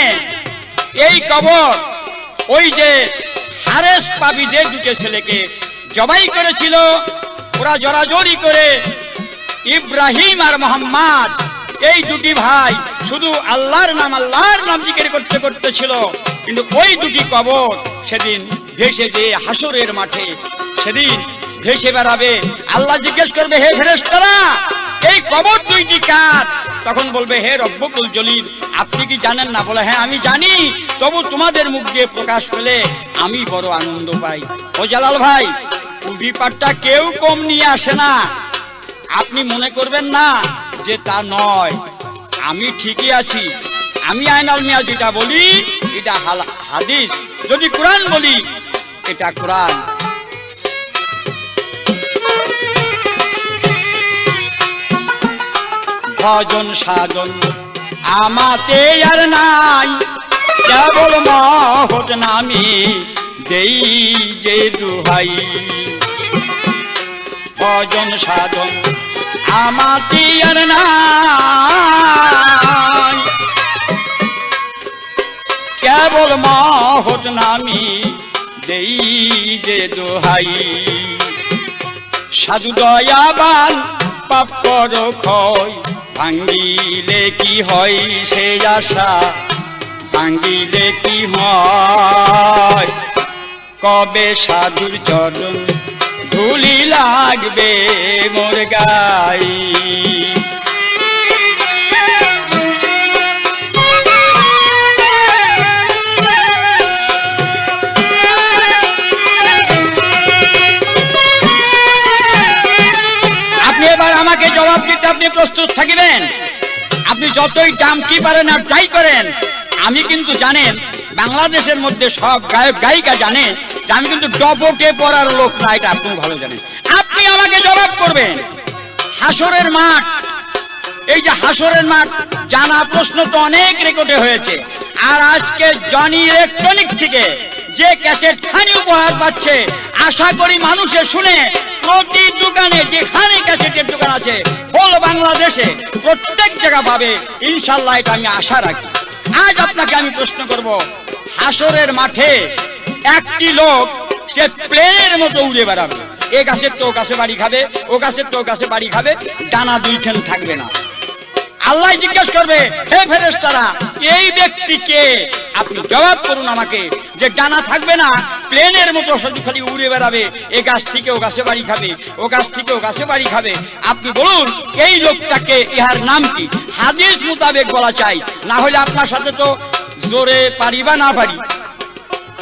এই কবর ওই যে হারেস পাবি যে দুটো ছেলেকে জবাই করেছিল, ওরা জড়াজড়ি করে ইব্রাহিম আর মোহাম্মদ, এই দুটি ভাই শুধু আল্লাহর নাম জিকির করতে করতেছিল। কিন্তু ওই দুটি কবর সেদিন ভেসে যে হাসরের মাঠে সেদিন ভেসে বেড়াবে। আল্লাহ জিজ্ঞেস করবে, হে ফেরেশতারা, এই কবর দুইটি কার? তখন বলবে, হে রব্বুল জলিল, আপনি কি জানেন না? বলে, হ্যাঁ আমি জানি, তবু তোমাদের মুখ দিয়ে প্রকাশ পেলে আমি বড় আনন্দ পাই। ও জালাল ভাই, পুঁজি পাটটা কেউ কম নিয়ে আসে না, আপনি মনে করবেন না যে তা নয়। আমি ঠিকই আছি, আমি আইনাল মিয়া যেটা বলি এটা হাদিস, যদি কোরআন বলি এটা কোরআন। ভজন সাধন আমাতে আর নাই, কেবল মহৎ নামি দেই যে দুহাই। ভজন সাধন আমাতে আর নাই, কেবল মহৎ নামি দেই যে দুহাই। সাধু দয়াবান পাপ কর ক্ষয়, ভাঙ্গিলে কি হয় সে আশা, ভাঙ্গিলে কি হয়। কবে সাধুর চরণ ধুলি লাগবে মোর গায়ে। আপনি এবার আমাকে জবাব দিতে আপনি প্রস্তুত থাকিবেন। আপনি যতই দাম কি পারেন আর যাই করেন, আমি কিন্তু জানেন বাংলাদেশের মধ্যে সব গায়ক গায়িকা জানে যে আমি কিন্তু ডবকে পড়ার লোক না, এটা আপনি ভালো জানেন। আপনি আমাকে জবাব করবেন, হাসরের মাঠ, এই যে হাসরের মাঠ জানা প্রশ্ন তো অনেক রেকর্ডে হয়েছে। আর আজকে জনি ইলেকট্রনিক থেকে যে ক্যাসেট খানি উপহার পাচ্ছে, আশা করি মানুষে শুনে প্রতি দোকানে, যেখানে ক্যাসেটের দোকান আছে হোল বাংলাদেশে প্রত্যেক জায়গা পাবে ইনশাল্লাহ, এটা আমি আশা রাখি। আজ আপনাকে আমি প্রশ্ন করব, হাসরের মাঠে একটি লোক সে প্লেনের মতো উড়ে বেড়াবে, এ গাছের তো ও গাছে বাড়ি খাবে, ও গাছের তো ও গাছে বাড়ি খাবে, ডানা দুইখান থাকবে না। আল্লাহ জিজ্ঞেস করবে, হে ফেরেশতারা, এই ব্যক্তিকে আপনি জবাব করুন আমাকে, যে ডানা থাকবে না প্লেনের মতো শুধু খালি উড়ে বেড়াবে, এ গাছ থেকে ও গাছে বাড়ি খাবে, ও গাছ থেকে ও গাছে বাড়ি খাবে। আপনি বলুন এই লোকটাকে, ইহার নাম কি? হাদিস মোতাবেক বলা চাই, না হলে আপনার সাথে তো জোরে পারি বা না পারি,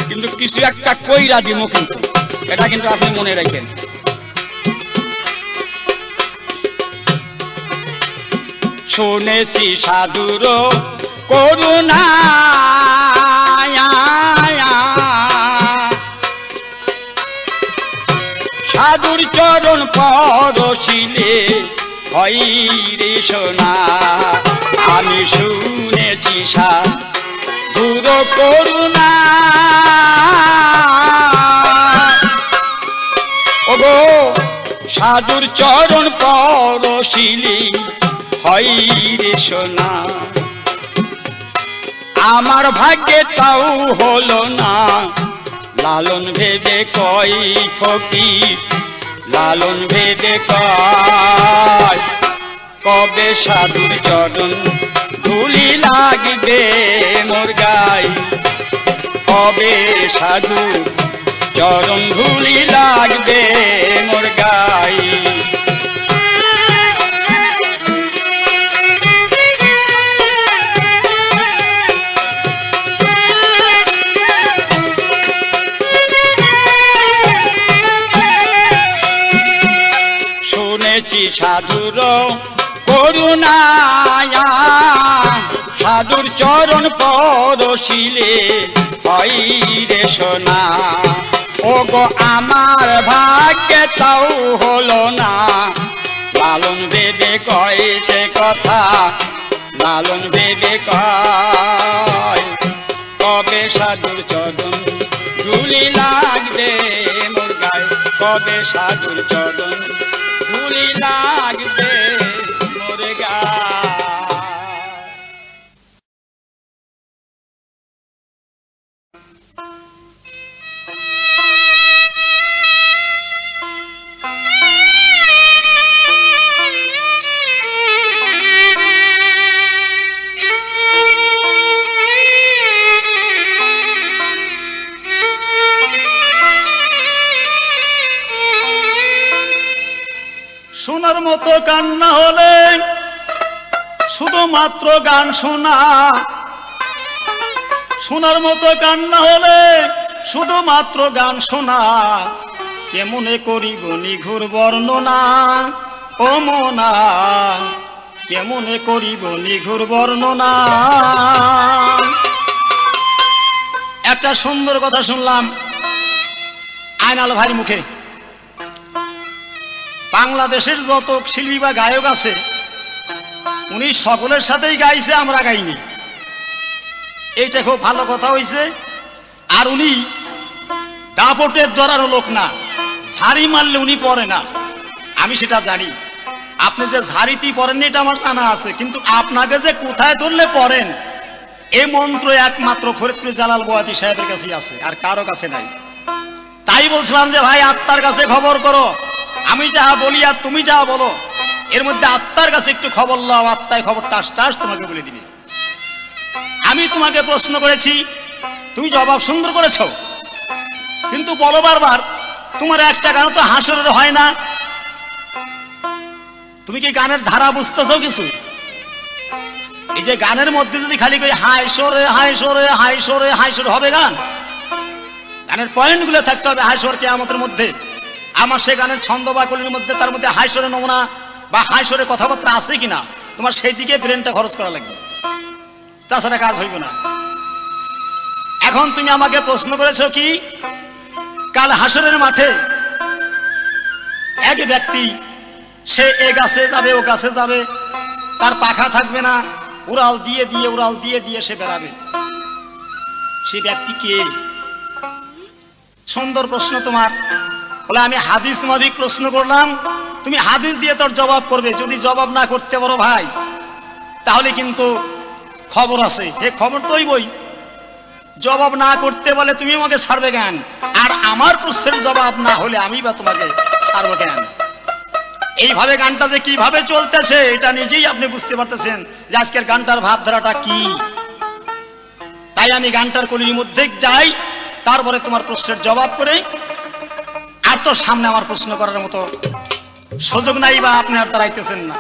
কিন্তু কিছু একটা কইরা দিব, কিন্তু এটা কিন্তু আপনি মনে রাখেন। শুনেছি সাধুর করুণা, সাধুর চরণ পরশিলে হয় রে সোনা। আমি শুনেছি সাধুর করুণা, ওগো সাধুর চরণ পরশিলে হয় রে সোনা। আমার ভাগ্যে তাও হলো না, লালন ভেবে কয় ফকির, লালন ভেবে কয় কবে সাধুর চরণ ধুলি লাগবে মোর গায়, কবে সাধুর চরণ ধুলি লাগবে মোর গায়। শুনেছি সাধুর করুণা, সাধুর চরণ পরশিলে হয় রে সোনা। ওগো আমার ভাগ্যে তাও হলো না, লালন ভেবে কয় সে কথা, লালন ভেবে কয় কবে সাধুর চরণ ধুলি লাগবে মোর গায়, কবে সাধুর চরণ ধুলি লাগবে মোর গায়।
শোনার মতো কান্না হলে শুধুমাত্র গান শোনা, শোনার মতো কান্না হলে শুধুমাত্র গান শোনা। কেমনে করিব নিঘুর বর্ণনা ও মনা, কেমনে করিব নিঘুর বর্ণনা। একটা সুন্দর কথা শুনলাম আয়নাল ভাইয়ের মুখে। বাংলাদেশের যত শিল্পী বা গায়ক আছে উনি সকলের সাথেই গাইছে, আমরা গাইনি, এইটা খুব ভালো কথা হইছে। আর উনি দাপটের ধরার লোক না, ঝাড়ি মারলে উনি পড়ে না, আমি সেটা জানি। আপনি যে ঝাড়িতি পড়েননি এটা আমার জানা আছে, কিন্তু আপনাকে যে কোথায় ধরলে পড়েন এই মন্ত্র একমাত্র ফরিদপুর জালাল বয়াতি সাহেবের কাছেই আছে, আর কারো কাছে নাই। তাই বলছিলাম যে ভাই আত্মার কাছে খবর করো, আমি যা বলি আর তুমি যা বলো এর মধ্যে আত্মার কাছে একটু খবর লাও, আত্মায় খবর টাস টাস তোমাকে বলে দিবে। আমি তোমাকে প্রশ্ন করেছি, তুমি জবাব সুন্দর করেছো, কিন্তু বলো বারবার তোমার একটা গান তো হাসরের হয় না। তুমি কি গানের ধারা বুঝতেছো কিছু? এই যে গানের মধ্যে যদি খালি কই হাই সরে হাই সরে হাই সরে হাই সরে হবে গান? গানের পয়েন্টগুলো থাকতে হবে হাই সর কিয়ামতের মধ্যে। আমার সে গানের ছন্দ বা কলির মধ্যে তার মধ্যে হাই সরে নমুনা বা হাই সরে কথাবার্তা আছে কিনা তোমার সেই দিকে ব্রেনটা খরচ করা লাগবে, তাছাড়া কাজ হইব না। এখন তুমি আমাকে প্রশ্ন করেছো কি, কাল হাসরের মাঠে এক ব্যক্তি সে এ গাছে যাবে ও গাছে যাবে, তার পাখা থাকবে না, উড়াল দিয়ে দিয়ে উড়াল দিয়ে দিয়ে সে বেড়াবে। সে ব্যক্তি কে? সুন্দর প্রশ্ন তোমার। বলে আমি হাদিস মাফিক প্রশ্ন করলাম, তুমি হাদিস দিয়ে তোর জবাব করবে। যদি জবাব না করতে পারো ভাই তাহলে কিন্তু খবর আছে, এ খবর তোই বই। জবাব না করতে বলে তুমি আমাকে ছাড়বে কেন, আর আমার প্রশ্নের জবাব না হলে আমি বা তোমাকে ছাড়বো কেন? এইভাবে গানটা যে কিভাবে চলতেছে এটা নিজেই আপনি বুঝতে পারতেছেন যে আজকের গানটার ভাবধারাটা কি। তাই আমি গানটার কলির মধ্যে যাই,
তারপরে তোমার প্রশ্নের জবাব করে, আর তো সামনে আমার প্রশ্ন করার মতো সুযোগ নাই বা আপনি আর দাঁড়াইতেছেন না।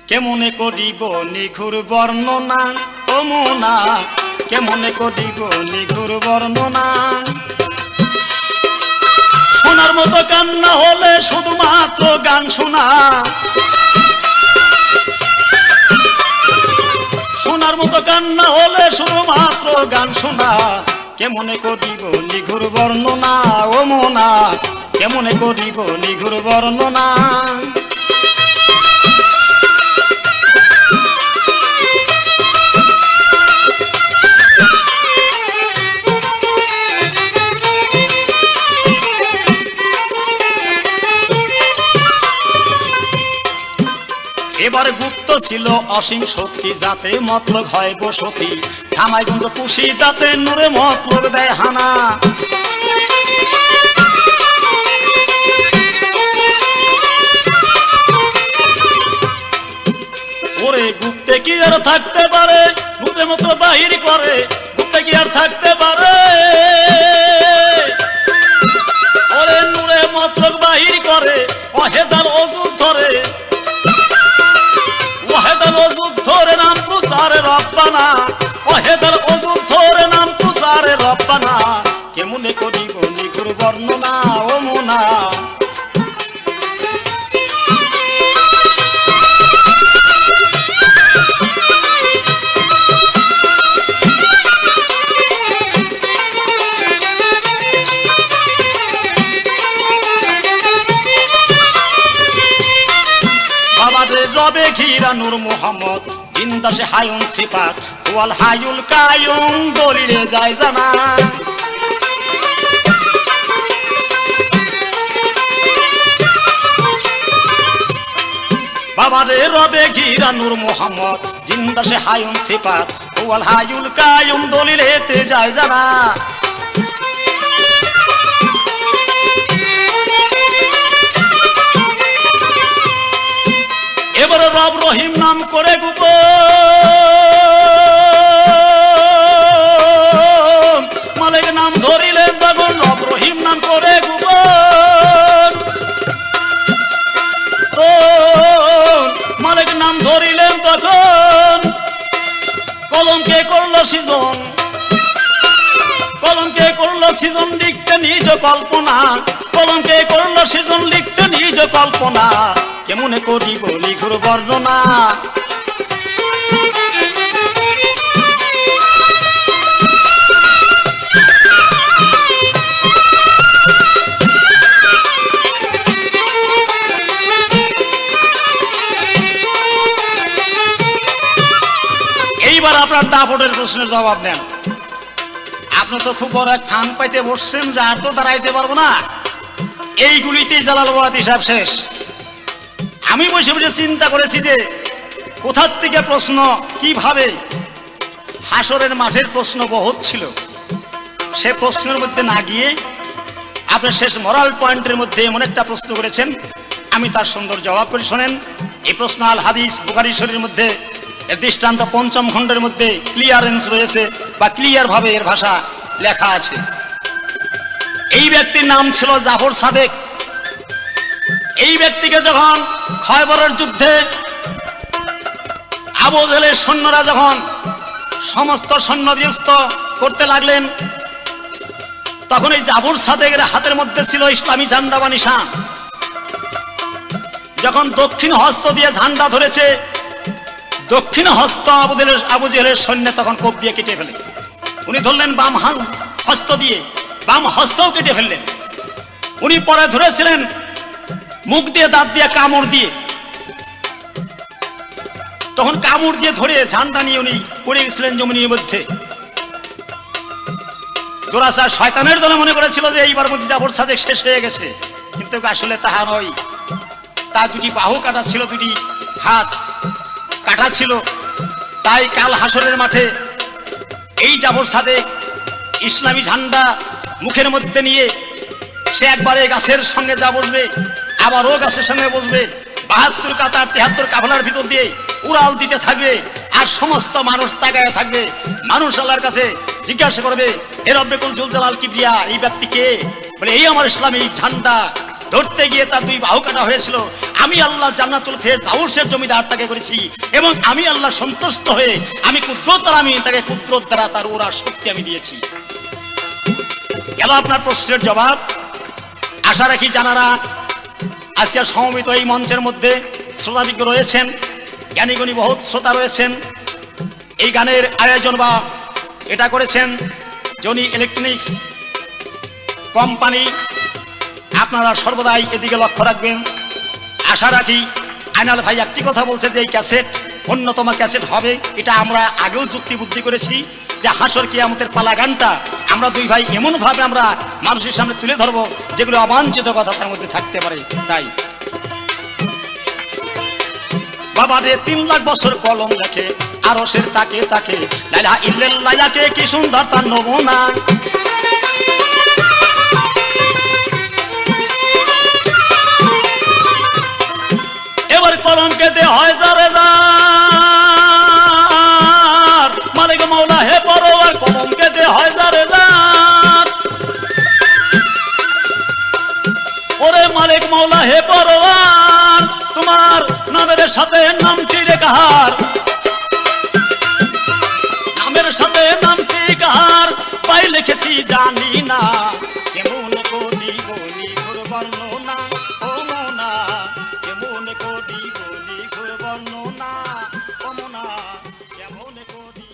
কেমনে করিব নিঘুর বর্ণনা ও মোনা, কেমনে করিব নিঘুর বর্ণনা।
শোনার মতো কান্না হলে শুধুমাত্র গান শোনা, শোনার মতো কান্না হলে শুধুমাত্র গান শোনা।
কেমনে করিব নিঘুর বর্ণনা ও মোনা, কেমনে করিব নিঘুর বর্ণনা।
এবার গুপ্ত ছিল অসীম শক্তি, যাতে মতলব হয় বসতি। ধামাইগঞ্জ পুষি যাতে নূরে মতলব দেয় হানা। ওরে গুপ্তে কি আর থাকতে পারে, নূরে মতলব বাহির করে। গুপ্তে কি আর থাকতে পারে, ওরে নূরে মতলব বাহির করে। অহেদার অজুদ ধরে, ওহেদার অজুদ ধরে নাম প্রসারে রব্বানা, ওহেদার অজুদ ধরে নাম প্রসারে রব্বানা।
কেমনে করিব নিঘুর বর্ণনা ও মোনা।
রবে ঘিরা নূর মুহাম্মদ, জিন্দা সে হায়ুন সিফাত। ওয়াল হায়ুল কায়ুম দলিলে যায় জানা। বাবারে রবে ঘিরা নূর মুহাম্মদ, জিন্দা সে হায়ুন সিফাত। ওয়াল হায়ুল কায়ুম দলিলেতে যায় জানা। এবারে রব রহিম নাম করে গোপন, মালিক নাম ধরিলেন তখন। রব রহিম নাম করে গোপন, মালিক নাম ধরিলেন তখন। কলমকে করল সৃজন, কলমকে করল সৃজন লিখতে নিজ কল্পনা। কলমকে করল সৃজন লিখতে নিজ কল্পনা। কেমনে করিব নিঘুর বর্ণনা। এইবার আপনার দাপটের প্রশ্নের জবাব নেন। আপনি তো খুব বড় এক ফান পাইতে বসছেন, যার তো দাঁড়াইতে পারবো না। এইগুলিতেই জালালাবাদ হিসাব শেষ। আমি বসে বসে চিন্তা করেছি যে কোথার থেকে প্রশ্ন, কিভাবে। হাসরের মাঠের প্রশ্ন বহুত ছিল, সে প্রশ্নের মধ্যে না গিয়ে আপনার শেষ মোরাল পয়েন্টের মধ্যে এমন একটা প্রশ্ন করেছেন, আমি তার সুন্দর জবাব করে শোনেন। এই প্রশ্ন আল হাদিস বুখারী শরীফের মধ্যে এর দৃষ্টান্ত ৫ম খণ্ডের মধ্যে ক্লিয়ারেন্স রয়েছে, বা ক্লিয়ার ভাবে এর ভাষা লেখা আছে। এই ব্যক্তির নাম ছিল জাফর সাদেক। এই ব্যক্তিকে যখন খয়বরের যুদ্ধে আবু জেহেলের সৈন্যরা যখন সমস্ত সৈন্য বিধ্বস্ত করতে লাগলেন, তখন এই জাফর সাদেকের হাতের মধ্যে ছিল ইসলামী ঝান্ডা বা নিশান। যখন দক্ষিণ হস্ত দিয়ে ঝান্ডা ধরেছে, দক্ষিণ হস্ত আবু জেহেলের সৈন্য তখন কোপ দিয়ে কেটে ফেলে। উনি ধরলেন বাম হস্ত দিয়ে, বাম হস্তও কেটে ফেললেন। উনি পরে ধরেছিলেন মুখ দিয়ে, দাঁত দিয়ে, কামড় দিয়ে। তখন কামড় দিয়ে ধরে ঝান্ডা নিয়ে উনি পড়ে গেছিলেন জমিনের মধ্যে। দুরাচার শয়তানের দলে মনে করেছিল যে এইবার বুঝি জাফর সাদেক শেষ হয়ে গেছে, কিন্তু আসলে তাহা নয়। তার দুটি বাহু কাটা ছিল, দুটি হাত কাটা ছিল। তাই কাল হাসরের মাঠে এই জাফর সাদেক ইসলামী ঝান্ডা মুখের মধ্যে নিয়ে সে একবারে গাছের সঙ্গে যা বসবে, আবার ও গাছের সঙ্গে বসবে,
72 কাতার 73 কাফেলার ভিতর দিয়ে উড়াল দিতে থাকবে, আর সমস্ত মানুষ তাকায় থাকবে। মানুষ আল্লাহর কাছে জিজ্ঞাসা করবে, এ রব্বে কুল জুল জালাল কিবরিয়া, এই ব্যক্তি কে? বলে, এই আমার ইসলামী ঝান্ডা। ধরতে গিয়ে তার 2 বাহু কাটা হয়েছিল। আমি আল্লাহ জান্নাতুল ফেরদাউসের জমিদার তাকে করেছি, এবং আমি আল্লাহ সন্তুষ্ট হয়ে আমি কুদরত আমি তাকে কুদরত দ্বারা তার উড়ার শক্তি আমি দিয়েছি। গেল আপনার প্রশ্নের জবাব। আশা রাখি জানারা আজকে সমবেত এই মঞ্চের মধ্যে শ্রোতাবিজ্ঞ রয়েছেন, জ্ঞানীগুণী বহুত শ্রোতা রয়েছেন। এই গানের আয়োজন বা এটা করেছেন জনি ইলেকট্রনিক্স কোম্পানি। আপনারা সর্বদাই এদিকে লক্ষ্য রাখবেন। আশা রাখি আইনাল ভাই একটি কথা বলছে যে এই ক্যাসেট অন্যতম ক্যাসেট হবে। এটা আমরা আগেও যুক্তি বুদ্ধি করেছি যে হাসর কিয়ামতের পালা গানটা আমরা 2 ভাই এমন ভাবে আমরা মানুষের সামনে তুলে ধরবো যেগুলো অবাঞ্ছিত কথা তার মধ্যে থাকতে পারে। তাই বাবা রে 3 লাখ বছর কলম লেখে আরশের তাকে তাকে, লাইলা ইল্লাল্লাহকে কি সুন্দর তার নমুনা।
এবার কলমকে দে হয় যারে যার, মালিক মাওলা হে পরওয়ার কলমকে দে হয় যারে যার। ওরে মালিক মাওলা হে পরওয়ার, তোমার নামের সাথে নামটি রে কাহার, নামের সাথে নামটি কাহার, পাই লিখেছি জানি না, কেমন করি বলি ঘোর বর্ণনা, ও মোনা কেমন করি বলি ঘোর বর্ণনা, ও মোনা কেমন করি।